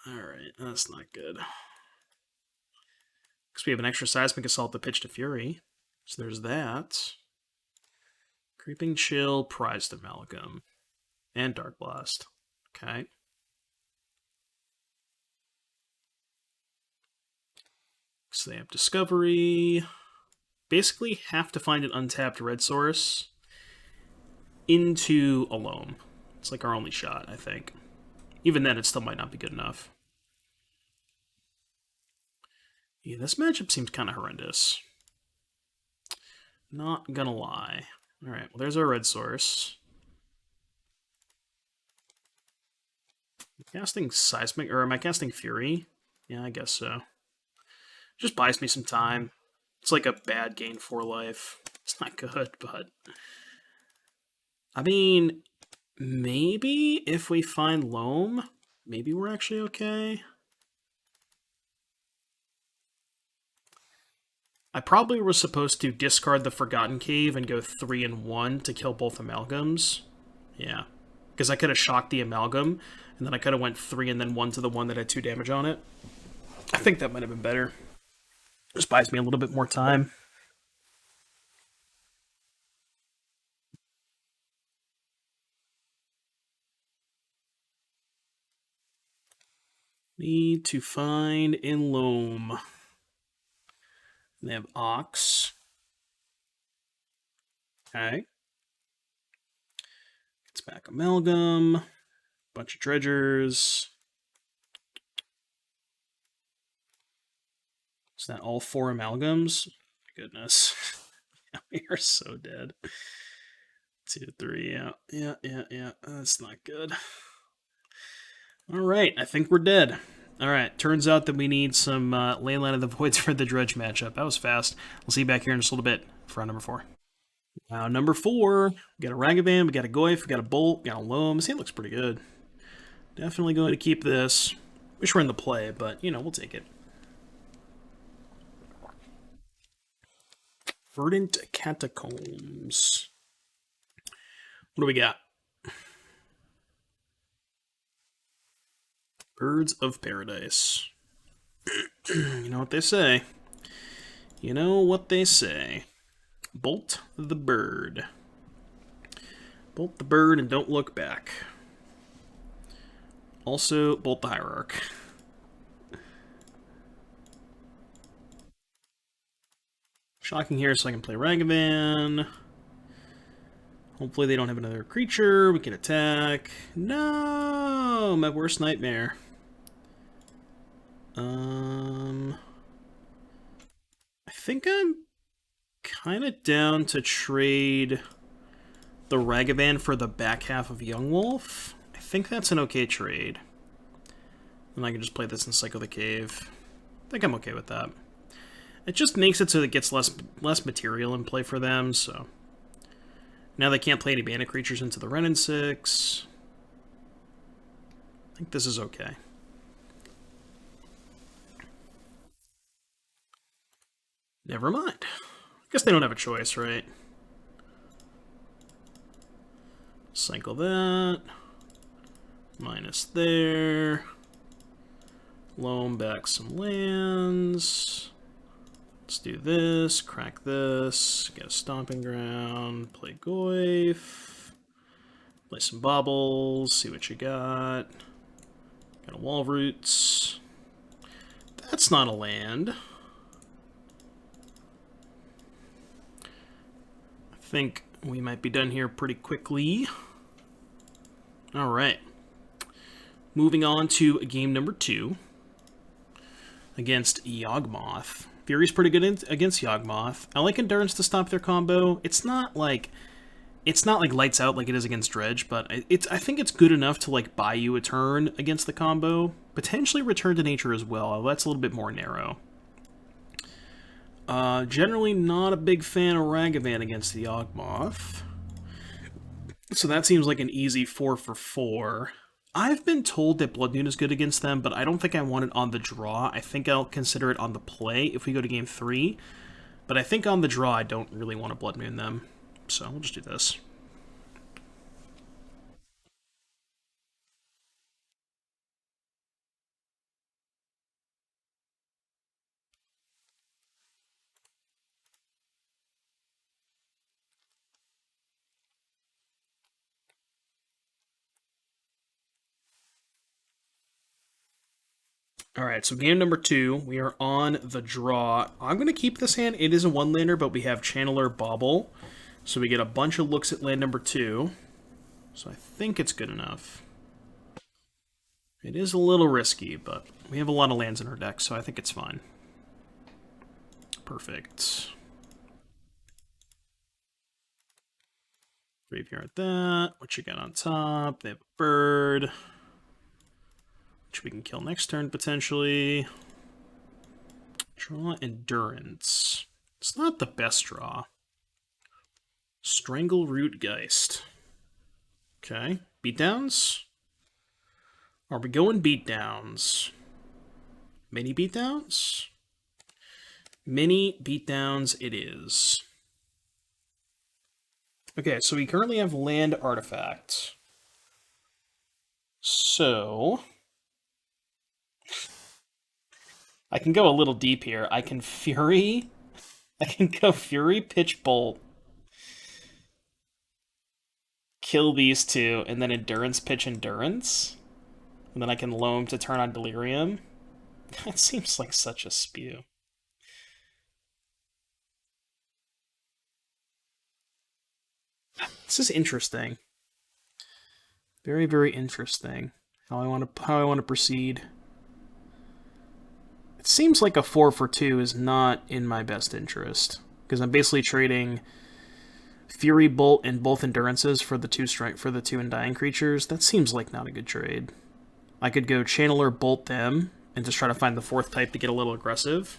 Alright, that's not good. Because we have an extra Seismic Assault to pitch to Fury. So there's that. Creeping Chill, Prized Amalgam. And Dark Blast. Okay. So they have Discovery. Basically have to find an untapped red source into a Loam. It's like our only shot, I think. Even then, it still might not be good enough. Yeah, this matchup seems kind of horrendous. Not gonna lie. Alright, well, there's our red source. I'm casting Seismic, or am I casting Fury? Yeah, I guess so. Just buys me some time. It's like a bad gain 4 life. It's not good, but... I mean, maybe if we find Loam, maybe we're actually okay. I probably was supposed to discard the Forgotten Cave and go 3 and 1 to kill both Amalgams. Yeah. Because I could have shocked the Amalgam, and then I could have went 3 and then 1 to the one that had 2 damage on it. I think that might have been better. Just buys me a little bit more time. Need to find in Loam. They have Ox. Okay. Gets back Amalgam. Bunch of Dredgers. Is that all 4 Amalgams? My goodness. We are so dead. 2, 3, yeah. That's not good. Alright, I think we're dead. Alright, turns out that we need some Leyline of the Voids for the Dredge matchup. That was fast. We'll see you back here in just a little bit for round number 4. Now, number 4, we got a Ragavan, we got a Goyf, we got a Bolt, we got a Loam. This hand looks pretty good. Definitely going to keep this. Wish we're in the play, but, you know, we'll take it. Verdant Catacombs. What do we got? Birds of Paradise. You know what they say. You know what they say. Bolt the bird. Bolt the bird and don't look back. Also, bolt the Hierarch. Shocking here so I can play Ragavan. Hopefully they don't have another creature. We can attack. No! no, my worst nightmare. I think I'm kind of down to trade the Ragavan for the back half of Young Wolf. I think that's an okay trade. And I can just play this in Cycle the Cave. I think I'm okay with that. It just makes it so it gets less material in play for them, so... Now they can't play any mana creatures into the Wrenn and Six. I think this is okay. Never mind. I guess they don't have a choice, right? Cycle that. Minus there. Loam back some lands. Let's do this, crack this, get a Stomping Ground, play Goyf, play some Baubles, see what you got. Got a Wall Roots. That's not a land. I think we might be done here pretty quickly. Alright. Moving on to game number 2 against Yawgmoth. Fury's pretty good against Yawgmoth. I like Endurance to stop their combo. It's not like lights out like it is against Dredge, but I think it's good enough to like buy you a turn against the combo. Potentially Return to Nature as well. That's a little bit more narrow. Generally not a big fan of Ragavan against the Yawgmoth. So that seems like an easy 4 for 4. I've been told that Blood Moon is good against them, but I don't think I want it on the draw. I think I'll consider it on the play if we go to game 3. But I think on the draw, I don't really want to Blood Moon them. So we'll just do this. Alright, so game number 2, we are on the draw. I'm going to keep this hand. It is a one-lander, but we have Channeler Bauble. So we get a bunch of looks at land number 2. So I think it's good enough. It is a little risky, but we have a lot of lands in our deck, so I think it's fine. Perfect. Graveyard that. What you got on top? They have a bird, which we can kill next turn, potentially. Draw Endurance. It's not the best draw. Strangle Rootgeist. Okay. Beatdowns? Are we going beatdowns? Mini beatdowns? Mini beatdowns it is. Okay, so we currently have land artifacts. So... I can go a little deep here. I can go Fury, Pitch Bolt, kill these two, and then Endurance, Pitch Endurance. And then I can Loam to turn on Delirium. That seems like such a spew. This is interesting. Very, very interesting. How I want to proceed. It seems like a 4 for 2 is not in my best interest, because I'm basically trading Fury Bolt and both Endurances for the 2 strike for the 2 Undying creatures. That seems like not a good trade. I could go Channeler Bolt them and just try to find the 4th type to get a little aggressive,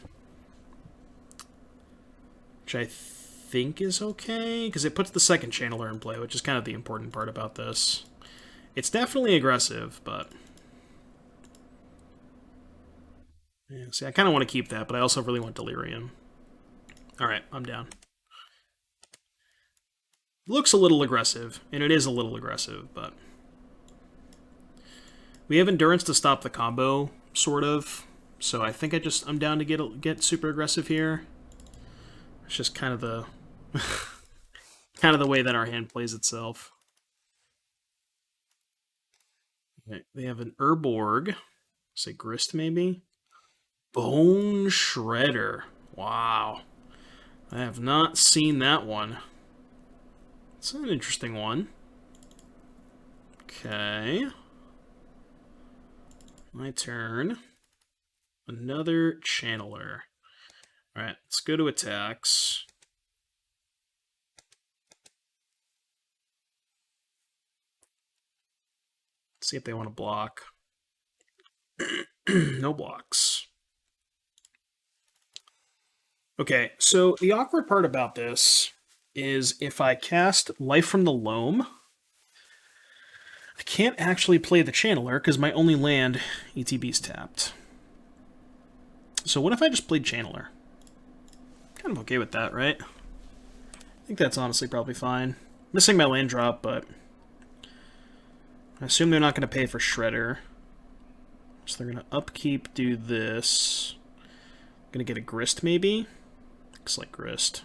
which I think is okay, because it puts the 2nd Channeler in play, which is kind of the important part about this. It's definitely aggressive, but... yeah, see, I kind of want to keep that, but I also really want Delirium. Alright, I'm down. Looks a little aggressive, and it is a little aggressive, but... we have Endurance to stop the combo, sort of, so I think I'm down to get super aggressive here. It's just kind of the... kind of the way that our hand plays itself. Okay, they have an Urborg. Say Grist, maybe? Bone Shredder. Wow. I have not seen that one. It's an interesting one. Okay. My turn. Another channeler. Alright, let's go to attacks. Let's see if they want to block. No blocks. Okay, so the awkward part about this is if I cast Life from the Loam, I can't actually play the channeler because my only land, ETB's tapped. So what if I just played channeler? Kind of okay with that, right? I think that's honestly probably fine. Missing my land drop, but I assume they're not going to pay for Shredder. So they're going to upkeep, do this. Going to get a Grist, maybe? Looks like Grist.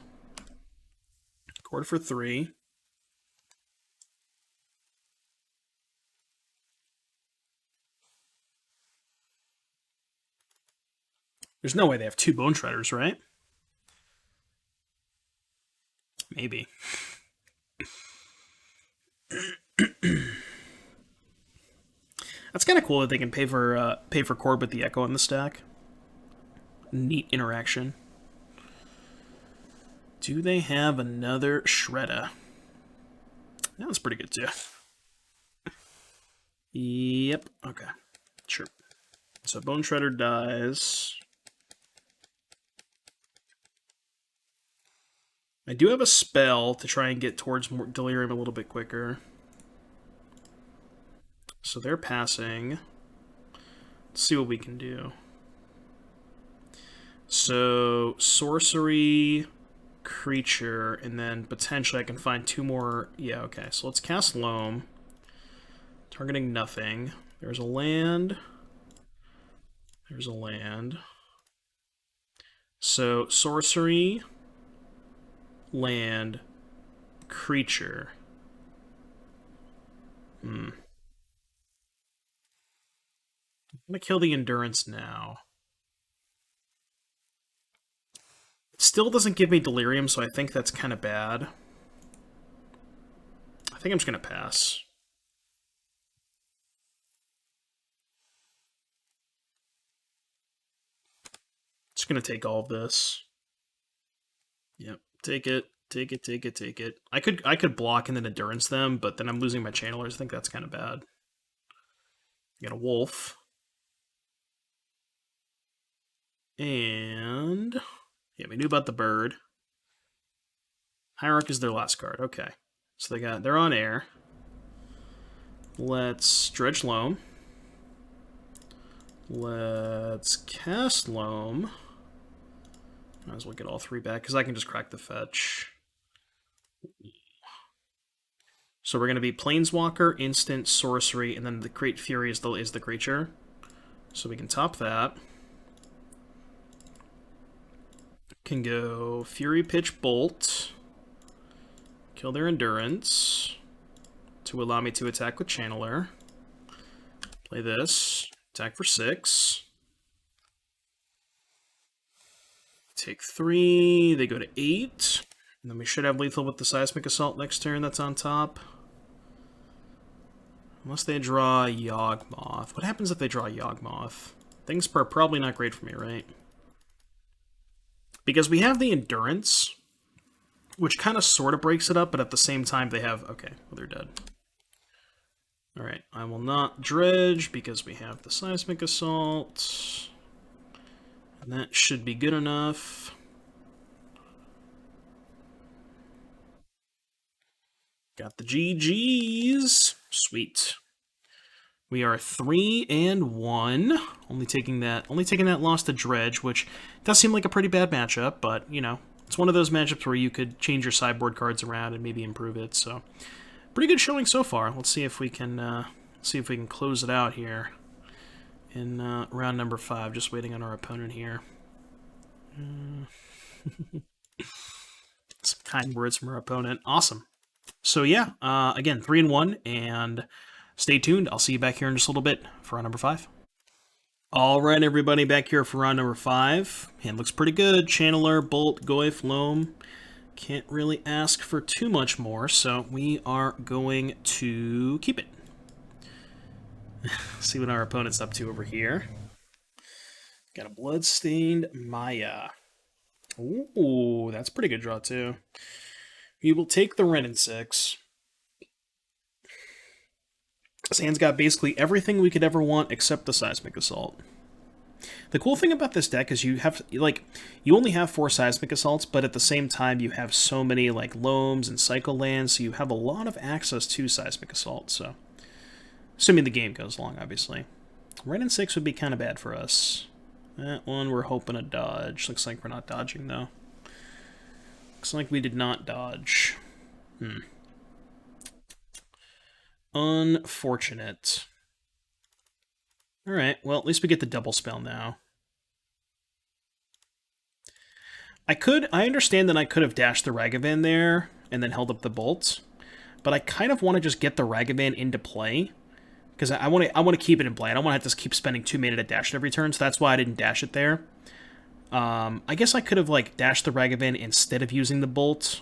Cord for 3. There's no way they have 2 Bone Shredders, right? Maybe. That's kind of cool that they can pay for Cord with the Echo on the stack. Neat interaction. Do they have another Shredder? That was pretty good too. Yep. Okay. Sure. So Bone Shredder dies. I do have a spell to try and get towards Delirium a little bit quicker. So they're passing. Let's see what we can do. So sorcery, creature, and then potentially I can find 2 more. Yeah, okay. So let's cast Loam. Targeting nothing. There's a land. There's a land. So sorcery, land, creature. I'm gonna kill the Endurance now. It still doesn't give me Delirium, so I think that's kind of bad. I think I'm just gonna pass. Just gonna take all of this. Yep, take it. Take it, take it, take it. I could block and then Endurance them, but then I'm losing my channelers. I think that's kind of bad. I got a wolf. And yeah, we knew about the bird. Hierarch is their last card. Okay. So they're on air. Let's Dredge Loam. Let's cast Loam. Might as well get all 3 back, because I can just crack the fetch. So we're going to be Planeswalker, Instant, Sorcery, and then the Great Fury is the creature. So we can top that. Can go Fury Pitch Bolt. Kill their Endurance. To allow me to attack with Channeler. Play this. Attack for 6. Take 3. They go to 8. And then we should have lethal with the Seismic Assault next turn that's on top. Unless they draw Yawgmoth. What happens if they draw Yawgmoth? Things are probably not great for me, right? Because we have the Endurance, which kind of sort of breaks it up, but at the same time they have... Okay, well, they're dead. Alright, I will not Dredge because we have the Seismic Assault. And that should be good enough. Got the GGs. Sweet. We are 3-1. Only taking that loss to Dredge, which does seem like a pretty bad matchup, but you know, it's one of those matchups where you could change your sideboard cards around and maybe improve it. So, pretty good showing so far. Let's see if we can close it out here in round number 5. Just waiting on our opponent here. Some kind words from our opponent. Awesome. So yeah, again, 3-1, and stay tuned. I'll see you back here in just a little bit for round number 5. All right, everybody, back here for round number 5. Hand looks pretty good. Channeler, Bolt, Goyf, Loam. Can't really ask for too much more, so we are going to keep it. See what our opponent's up to over here. Got a Bloodstained Maya. Ooh, that's a pretty good draw, too. We will take the Wrenn and Six. This hand's got basically everything we could ever want except the Seismic Assault. The cool thing about this deck is you have, like, you only have 4 Seismic Assaults, but at the same time you have so many, like, Loams and Cycle Lands, so you have a lot of access to Seismic Assault, so... Assuming the game goes long, obviously. Wrenn and Six would be kind of bad for us. That one we're hoping to dodge. Looks like we're not dodging, though. Looks like we did not dodge. Unfortunate. Alright, well, at least we get the double spell now. I understand that I could have dashed the Ragavan there and then held up the bolt, but I kind of want to just get the Ragavan into play, because I want to keep it in play. I don't want to have to keep spending 2 mana to dash it every turn, so that's why I didn't dash it there. I guess I could have, like, dashed the Ragavan instead of using the bolt,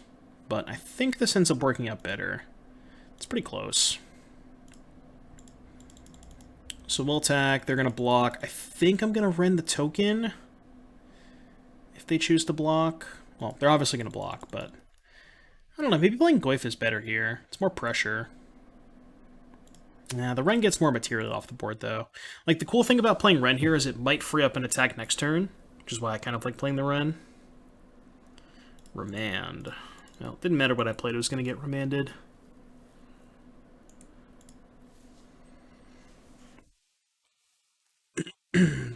but I think this ends up working out better. It's pretty close. So we'll attack, they're going to block. I think I'm going to Wrenn the token if they choose to block. Well, they're obviously going to block, but I don't know, maybe playing Goyf is better here. It's more pressure. Yeah, the Wrenn gets more material off the board, though. Like, the cool thing about playing Wrenn here is it might free up an attack next turn, which is why I kind of like playing the Wrenn. Remand. Well, it didn't matter what I played, it was going to get remanded.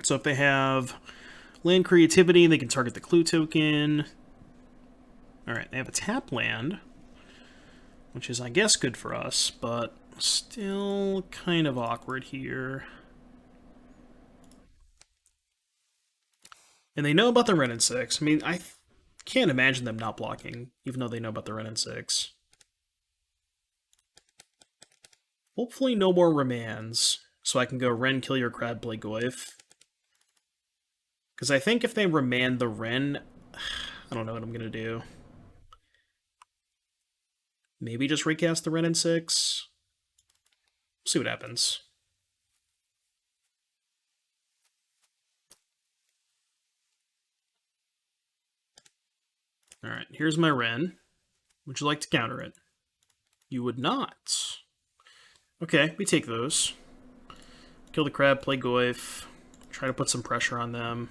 So if they have land creativity, they can target the clue token. Alright, they have a tap land, which is, I guess, good for us, but still kind of awkward here. And they know about the Wrenn and Six. I mean, I can't imagine them not blocking, even though they know about the Wrenn and Six. Hopefully no more remands, so I can go Wrenn, kill your crab, play Goyf. Because I think if they remand the Wrenn, I don't know what I'm going to do. Maybe just recast the Wrenn and Six. See what happens. Alright, here's my Wrenn. Would you like to counter it? You would not. Okay, we take those. Kill the crab, play Goyf. Try to put some pressure on them.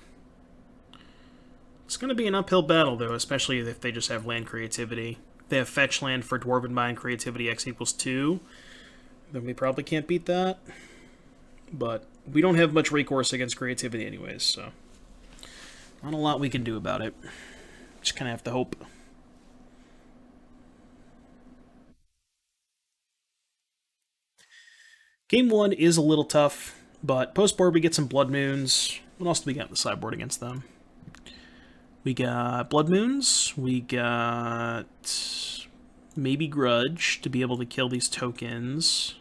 It's going to be an uphill battle, though, especially if they just have land creativity. If they have fetch land for Dwarven Mind creativity x equals 2, then we probably can't beat that. But we don't have much recourse against creativity anyways, so not a lot we can do about it. Just kind of have to hope. Game 1 is a little tough, but post-board we get some Blood Moons. What else do we got in the sideboard against them? We got Blood Moons, we got maybe Grudge to be able to kill these tokens.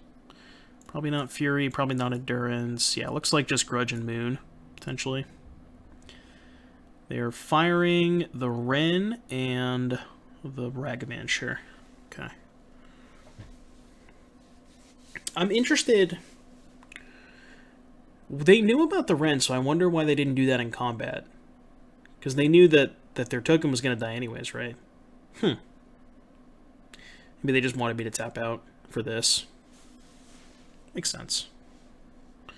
Probably not Fury, probably not Endurance. Yeah, looks like just Grudge and Moon, potentially. They're firing the Wrenn and the Ragavan, sure. Okay. I'm interested. They knew about the Wrenn, so I wonder why they didn't do that in combat. Because they knew that their token was going to die anyways, right? Maybe they just wanted me to tap out for this. Makes sense. I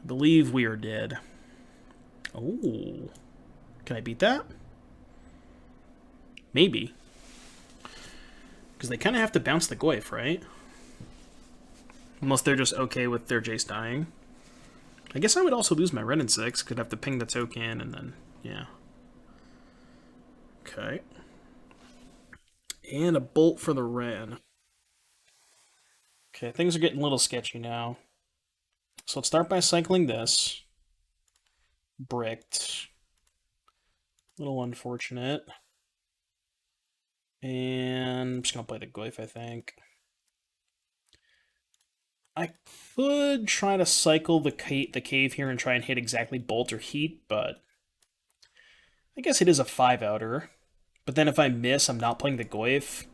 believe we are dead. Oh. Can I beat that? Maybe. Because they kind of have to bounce the Goyf, right? Unless they're just okay with their Jace dying. I guess I would also lose my Wrenn and Six. Could have to ping the token and then, yeah. Okay. And a bolt for the Wrenn. Okay, things are getting a little sketchy now. So let's start by cycling this. Bricked. A little unfortunate. And I'm just going to play the Goyf, I think. I could try to cycle the cave here and try and hit exactly Bolt or Heat, but I guess it is a 5-outer. But then if I miss, I'm not playing the Goyf.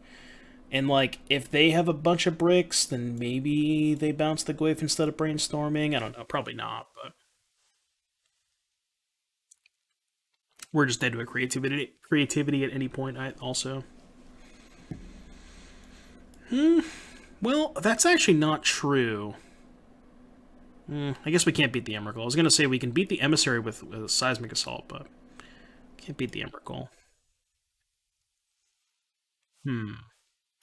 And, like, if they have a bunch of bricks, then maybe they bounce the Gwaif instead of brainstorming. I don't know. Probably not, but we're just dead to a creativity at any point, also. Well, that's actually not true. I guess we can't beat the Emrakul. I was going to say we can beat the Emissary with a Seismic Assault, but can't beat the Emrakul.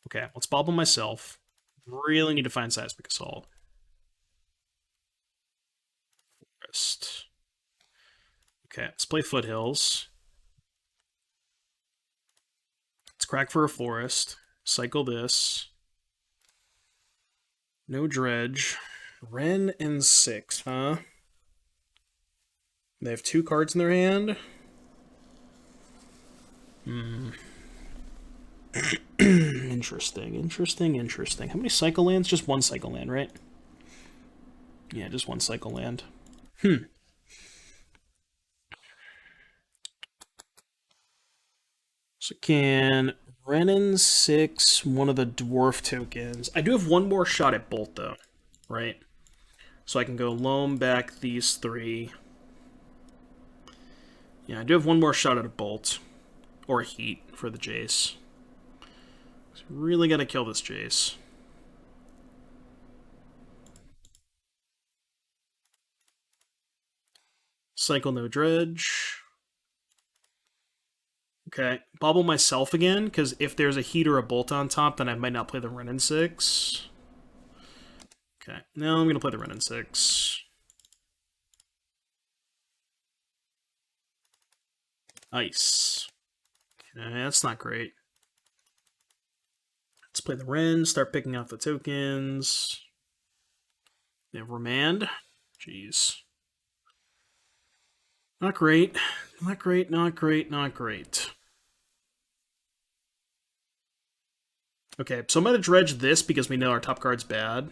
Okay, let's bobble myself. Really need to find Seismic Assault. Forest. Okay, let's play Foothills. Let's crack for a forest. Cycle this. No dredge. Wrenn and Six, huh? They have 2 cards in their hand. Interesting. How many cycle lands? Just 1 cycle land, right? Yeah, just 1 cycle land. So can Wrenn and Six one of the dwarf tokens? I do have 1 more shot at Bolt, though, right? So I can go loam back these 3. Yeah, I do have 1 more shot at a Bolt. Or a Heat for the Jace. So really gotta kill this Jace. Cycle no dredge. Okay, bobble myself again, because if there's a Heat or a Bolt on top, then I might not play the Wrenn and Six. Okay, now I'm gonna play the Wrenn and Six. Ice. Okay, that's not great. Let's play the Wrenn, start picking out the tokens. Yeah, Remand. Jeez. Not great. Not great, not great, not great. Okay, so I'm going to dredge this because we know our top card's bad.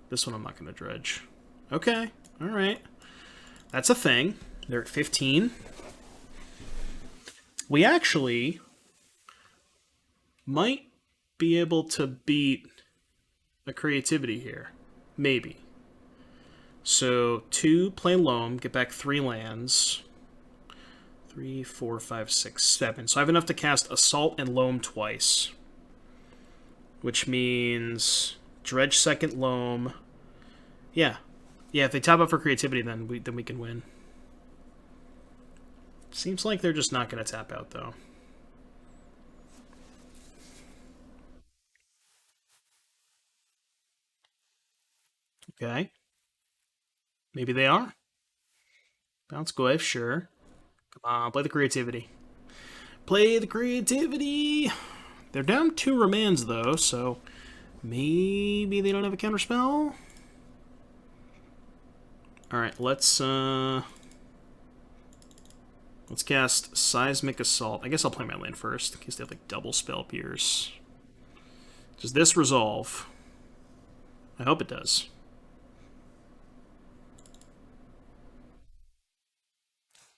This one I'm not going to dredge. Okay, alright. That's a thing. They're at 15. We actually might be able to beat a creativity here. Maybe. So 2, play Loam, get back 3 lands. 3, 4, 5, 6, 7. So I have enough to cast Assault and Loam twice. Which means dredge second Loam. Yeah. Yeah, if they tap out for creativity, then we can win. Seems like they're just not going to tap out, though. Okay. Maybe they are. Bounce Gwaif, sure. Come on, play the creativity. Play the creativity! They're down 2 remands, though, so maybe they don't have a counterspell? Alright, let's cast Seismic Assault. I guess I'll play my land first, in case they have, like, double Spell Pierce. Does this resolve? I hope it does.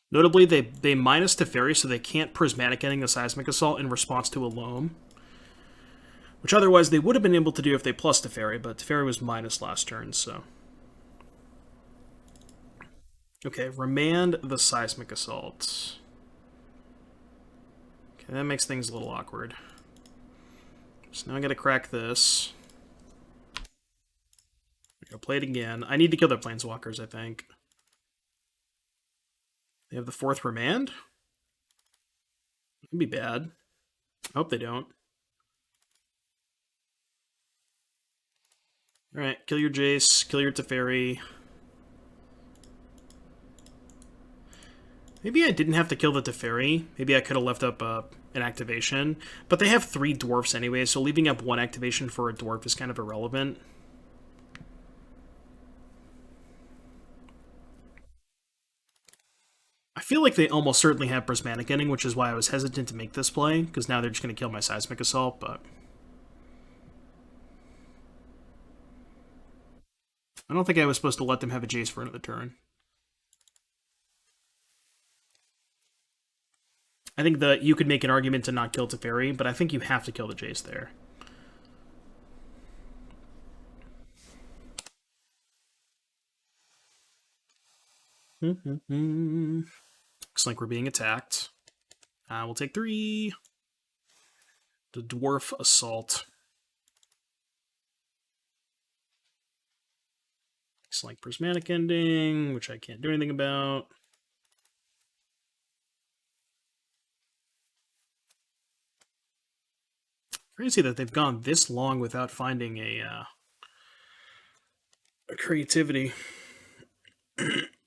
Notably, they minus Teferi, so they can't Prismatic Ending the Seismic Assault in response to a Loam. Which otherwise they would have been able to do if they plus Teferi, but Teferi was minus last turn, so... Okay, remand the Seismic Assault. Okay, that makes things a little awkward. So now I gotta crack this. I'm gonna play it again. I need to kill their Planeswalkers, I think. They have the 4th remand? That'd be bad. I hope they don't. Alright, kill your Jace, kill your Teferi. Maybe I didn't have to kill the Teferi. Maybe I could have left up an activation. But they have 3 dwarfs anyway, so leaving up 1 activation for a dwarf is kind of irrelevant. I feel like they almost certainly have Prismatic Ending, which is why I was hesitant to make this play, because now they're just going to kill my Seismic Assault, but... I don't think I was supposed to let them have a Jace for another turn. I think that you could make an argument to not kill Teferi, but I think you have to kill the Jace there. Looks like we're being attacked. We'll take 3. The Dwarf Assault. Looks like Prismatic Ending, which I can't do anything about. Crazy that they've gone this long without finding a creativity.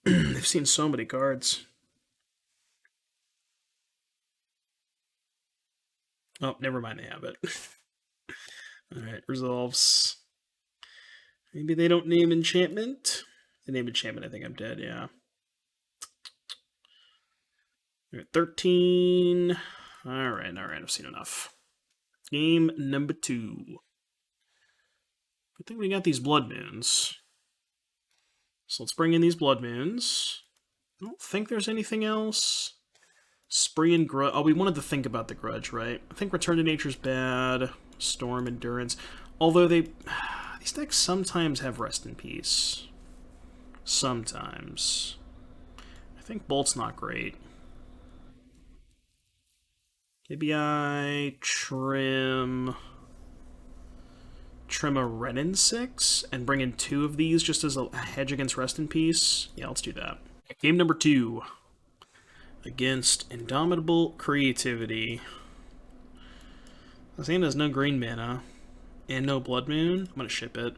They've seen so many cards. Oh, never mind, they have it. Alright, resolves. Maybe they don't name enchantment? They name enchantment, I think I'm dead, yeah. 13. Alright, I've seen enough. Game number 2. Good thing we got these Blood Moons. So let's bring in these Blood Moons. I don't think there's anything else. Spree and Grudge. Oh, we wanted to think about the Grudge, right? I think Return to Nature's bad. Storm, Endurance. Although they... These decks sometimes have Rest in Peace. Sometimes. I think Bolt's not great. Maybe I trim a Wrenn and Six and bring in 2 of these just as a hedge against Rest in Peace. Yeah, let's do that. Game number 2. Against Indomitable Creativity. This game has no green mana and no Blood Moon. I'm going to ship it.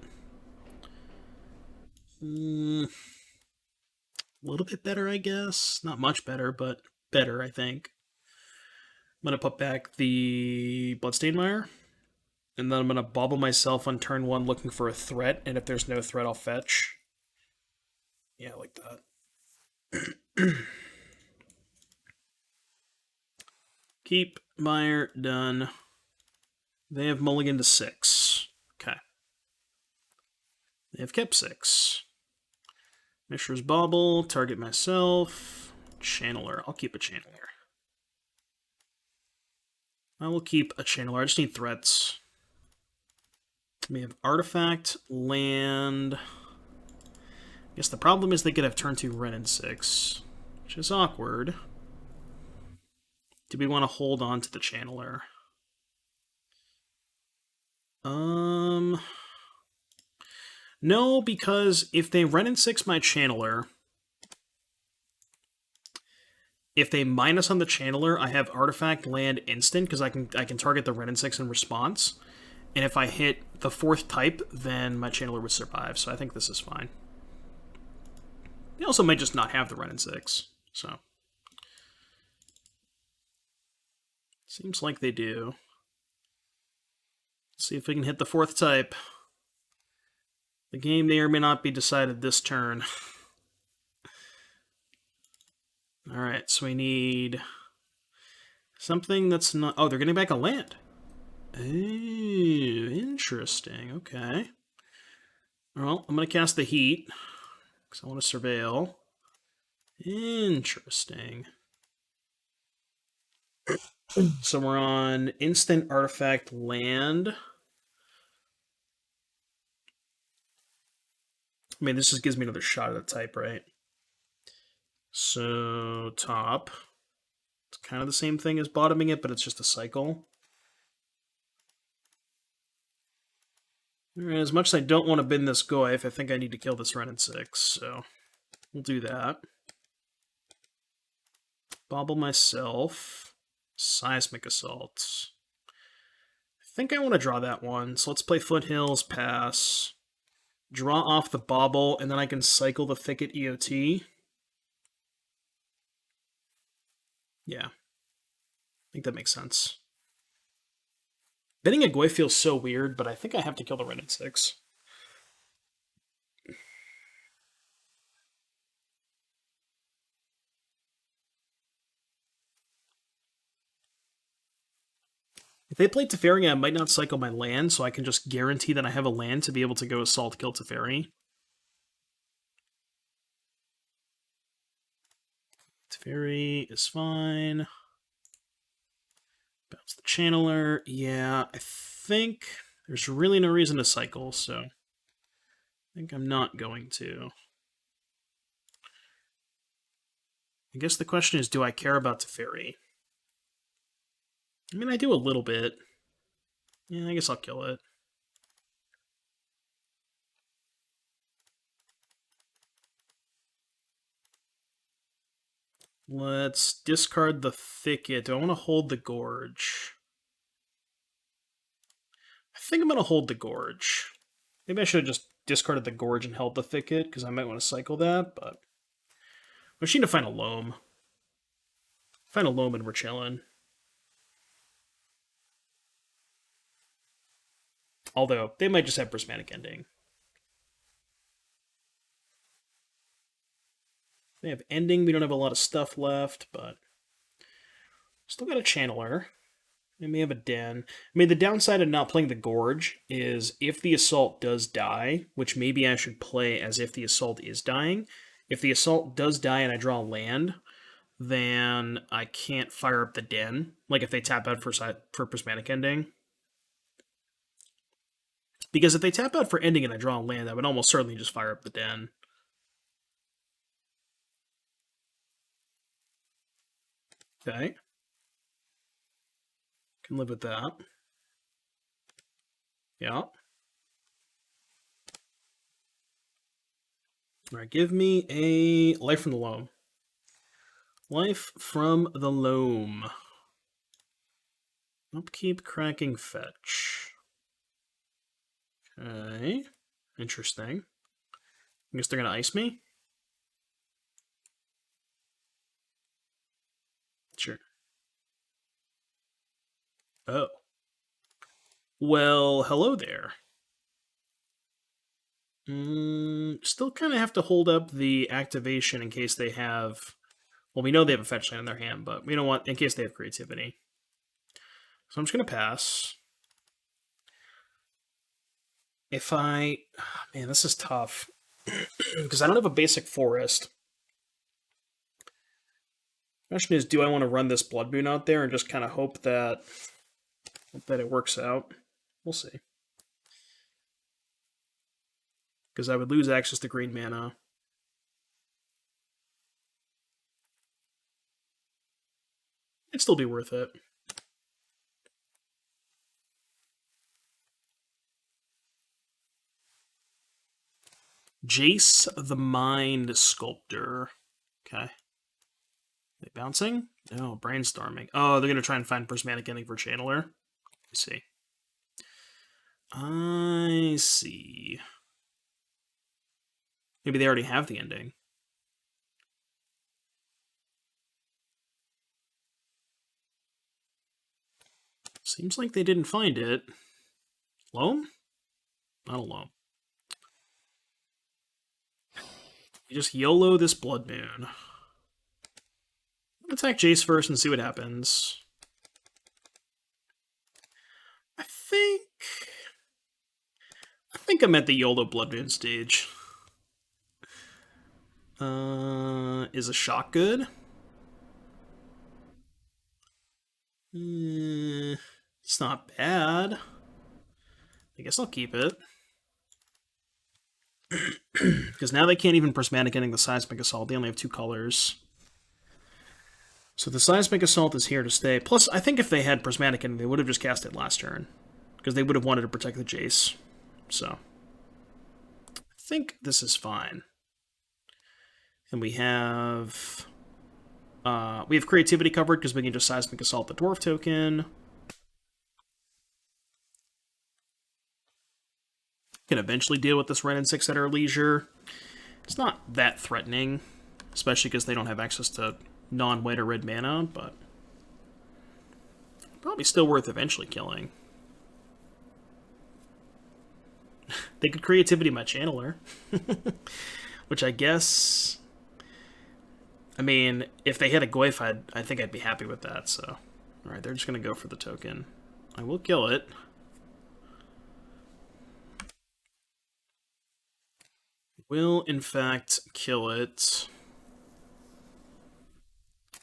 A little bit better, I guess. Not much better, but better, I think. I'm going to put back the Bloodstained Mire. And then I'm going to bobble myself on turn 1 looking for a threat. And if there's no threat, I'll fetch. Yeah, I like that. Keep Mire done. They have mulligan to 6. Okay. They have kept 6. Mishra's Bauble, target myself. Channeler. I'll keep a Channeler. I will keep a Channeler. I just need threats. We have Artifact, Land. I guess the problem is they could have turn 2 Wrenn and Six, which is awkward. Do we want to hold on to the Channeler? No, because if they Wrenn and Six my Channeler, if they minus on the Channeler, I have Artifact, Land, Instant, because I can target the Wrenn and Six in response. And if I hit the 4th type, then my Channeler would survive, so I think this is fine. They also might just not have the Wrenn and Six, so. Seems like they do. Let's see if we can hit the 4th type. The game may or may not be decided this turn. Alright, so we need something that's not... Oh, they're getting back a land. Ooh, interesting. Okay. Well, I'm going to cast the Heat, because I want to surveil. Interesting. So we're on instant artifact land. I mean, this just gives me another shot at a type, right? So, top. It's kind of the same thing as bottoming it, but it's just a cycle. As much as I don't want to bin this Goyf, I think I need to kill this Wrenn and Six, so we'll do that. Bobble myself. Seismic Assault. I think I want to draw that one, so let's play Foothills, pass. Draw off the Bobble, and then I can cycle the Thicket EOT. Yeah. I think that makes sense. Binning a Goy feels so weird, but I think I have to kill the Wrenn and Six. If they play Teferi, I might not cycle my land, so I can just guarantee that I have a land to be able to go Assault, kill Teferi. Teferi is fine. Bounce the Channeler. Yeah, I think there's really no reason to cycle, so I think I'm not going to. I guess the question is, do I care about Teferi? I mean, I do a little bit. Yeah, I guess I'll kill it. Let's discard the Thicket. Do I want to hold the Gorge? I think I'm going to hold the Gorge. Maybe I should have just discarded the Gorge and held the Thicket, because I might want to cycle that, but... we just need to find a Loam. Find a Loam and we're chilling. Although, they might just have Prismatic Ending. They have Ending, we don't have a lot of stuff left, but... still got a Channeler. We may have a Den. I mean, the downside of not playing the Gorge is if the Assault does die, which maybe I should play as if the Assault is dying. If the Assault does die and I draw land, then I can't fire up the Den. Like if they tap out for Prismatic Ending. Because if they tap out for Ending and I draw a land, I would almost certainly just fire up the Den. Okay. Can live with that. Yeah. Alright, give me a Life from the Loam. Life from the Loam. Upkeep, cracking, fetch. Okay. Interesting. I guess they're going to ice me? Sure. Oh. Well, hello there. Still kind of have to hold up the activation in case they have... well, we know they have a fetch land in their hand, but we don't want... in case they have creativity. So I'm just going to pass. If I... man, this is tough. Because I don't have a basic forest. Question is, do I want to run this Blood Moon out there and just kind of hope that it works out? We'll see. Because I would lose access to green mana. It'd still be worth it. Jace the Mind Sculptor. Okay. They bouncing? No, brainstorming. Oh, they're going to try and find Prismatic Ending for Channeler. I see. I see. Maybe they already have the ending. Seems like they didn't find it. Loam? Not a Loam. You just YOLO this Blood Moon. Attack Jace first and see what happens. I think I'm at the YOLO Blood Moon stage. Is a shock good? It's not bad. I guess I'll keep it. Because now they can't even Prismatic Ending the Seismic Assault. They only have 2 colors. So the Seismic Assault is here to stay. Plus, I think if they had Prismatic Ending, they would have just cast it last turn. Because they would have wanted to protect the Jace. So, I think this is fine. And we have creativity covered because we can just Seismic Assault the Dwarf token. Can eventually deal with this Wrenn and Six at our leisure. It's not that threatening, especially because they don't have access to non-white or red mana, but probably still worth eventually killing. They could creativity my Channeler, which I guess... I mean, if they hit a Goyf, I think I'd be happy with that, so... Alright, they're just going to go for the token. I will kill it. Will, in fact, kill it.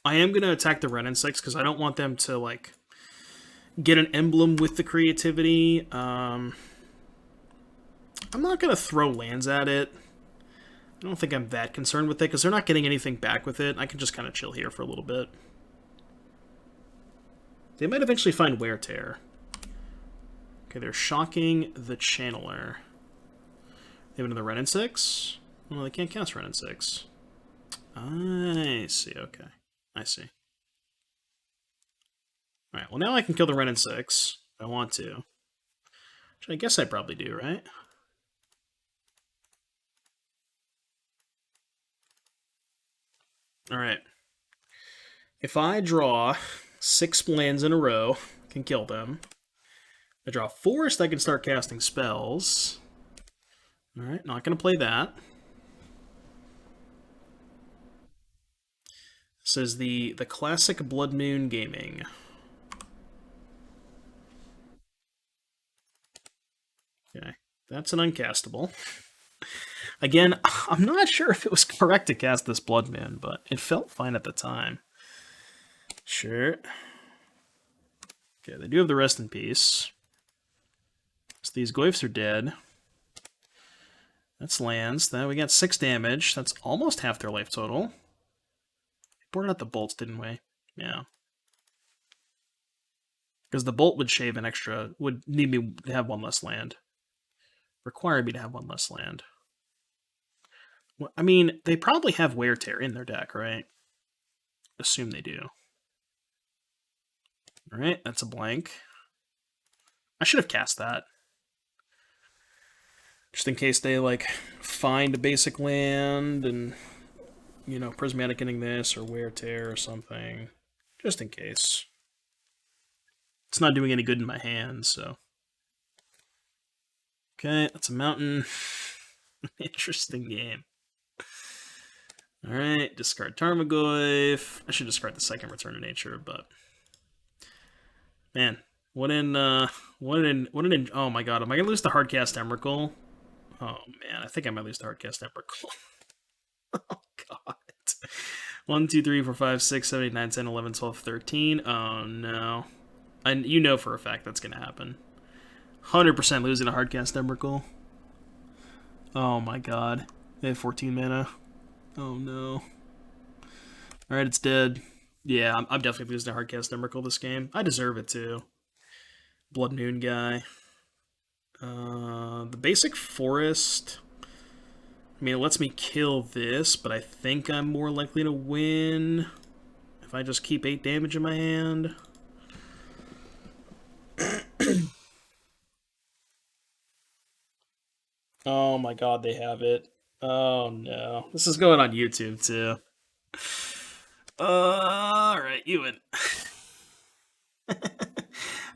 I am going to attack the Wrenn and Six, because I don't want them to, like, get an emblem with the creativity. I'm not going to throw lands at it. I don't think I'm that concerned with it, because they're not getting anything back with it. I can just kind of chill here for a little bit. They might eventually find Wear Tear. Okay, they're shocking the Channeler. They have another Wrenn and Six? Well, they can't cast Wrenn and Six. I see, okay. I see. Alright, well now I can kill the Wrenn and Six if I want to. Which I guess I probably do, right? Alright. If I draw 6 lands in a row, I can kill them. If I draw Forest, I can start casting spells. Alright, not going to play that. This is the classic Blood Moon Gaming. Okay, that's an uncastable. Again, I'm not sure if it was correct to cast this Blood Moon, but it felt fine at the time. Sure. Okay, they do have the Rest in Peace. So these Goyfs are dead. That's lands. Then we got 6 damage. That's almost half their life total. We boarded out the bolts, didn't we? Yeah. Because the bolt would shave an extra, would need me to have 1 less land. Require me to have 1 less land. Well, I mean, they probably have Wear Tear in their deck, right? Assume they do. Alright, that's a blank. I should have cast that. Just in case they, like, find a basic land and, you know, Prismatic Ending this or Wear Tear or something. Just in case. It's not doing any good in my hand, so. Okay, that's a mountain. Interesting game. Alright, discard Tarmogoyf. I should discard the second Return to Nature, but... Man, what in, oh my god, am I gonna lose the Hardcast Emrakul? Oh man, I think I might lose the Hardcast Emrakul. Oh god. 1, 2, 3, 4, 5, 6, 7, 8, 9, 10, 11, 12, 13. Oh no. And you know for a fact that's gonna happen. 100% losing a Hardcast Emrakul. Oh my god. They have 14 mana. Oh no. Alright, it's dead. Yeah, I'm definitely losing a Hardcast Emrakul this game. I deserve it too. Blood Moon guy. The basic Forest... I mean, it lets me kill this, but I think I'm more likely to win if I just keep 8 damage in my hand. Oh my god, they have it. Oh no. This is going on YouTube too. Alright, you win.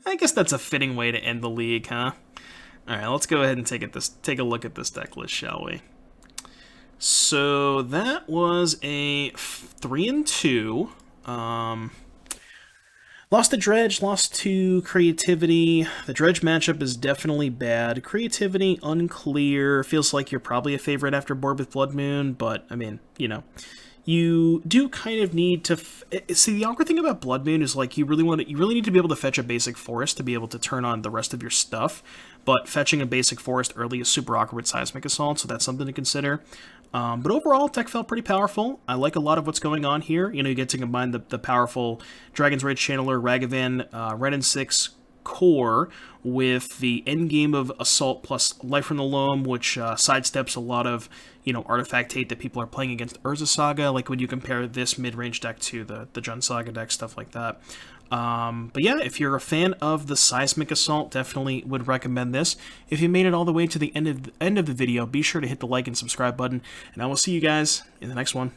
I guess that's a fitting way to end the league, huh? Alright, let's go ahead and take a look at this deck list, shall we? So that was a 3-2. Lost to Dredge, lost to Creativity. The Dredge matchup is definitely bad. Creativity, unclear. Feels like you're probably a favorite after board with Blood Moon, but, I mean, you know. You do kind of need to... See, the awkward thing about Blood Moon is, like, you really need to be able to fetch a basic forest to be able to turn on the rest of your stuff, but fetching a basic forest early is super awkward with Seismic Assault, so that's something to consider. But overall, deck felt pretty powerful. I like a lot of what's going on here. You know, you get to combine the powerful Dragon's Rage Channeler, Ragavan, Wrenn and Six core with the endgame of Assault plus Life from the Loam, which sidesteps a lot of, you know, artifact hate that people are playing against Urza Saga, like when you compare this mid-range deck to the Jund Saga deck, stuff like that. But yeah, if you're a fan of the Seismic Assault, definitely would recommend this. If you made it all the way to the end of the video, be sure to hit the like and subscribe button, and I will see you guys in the next one.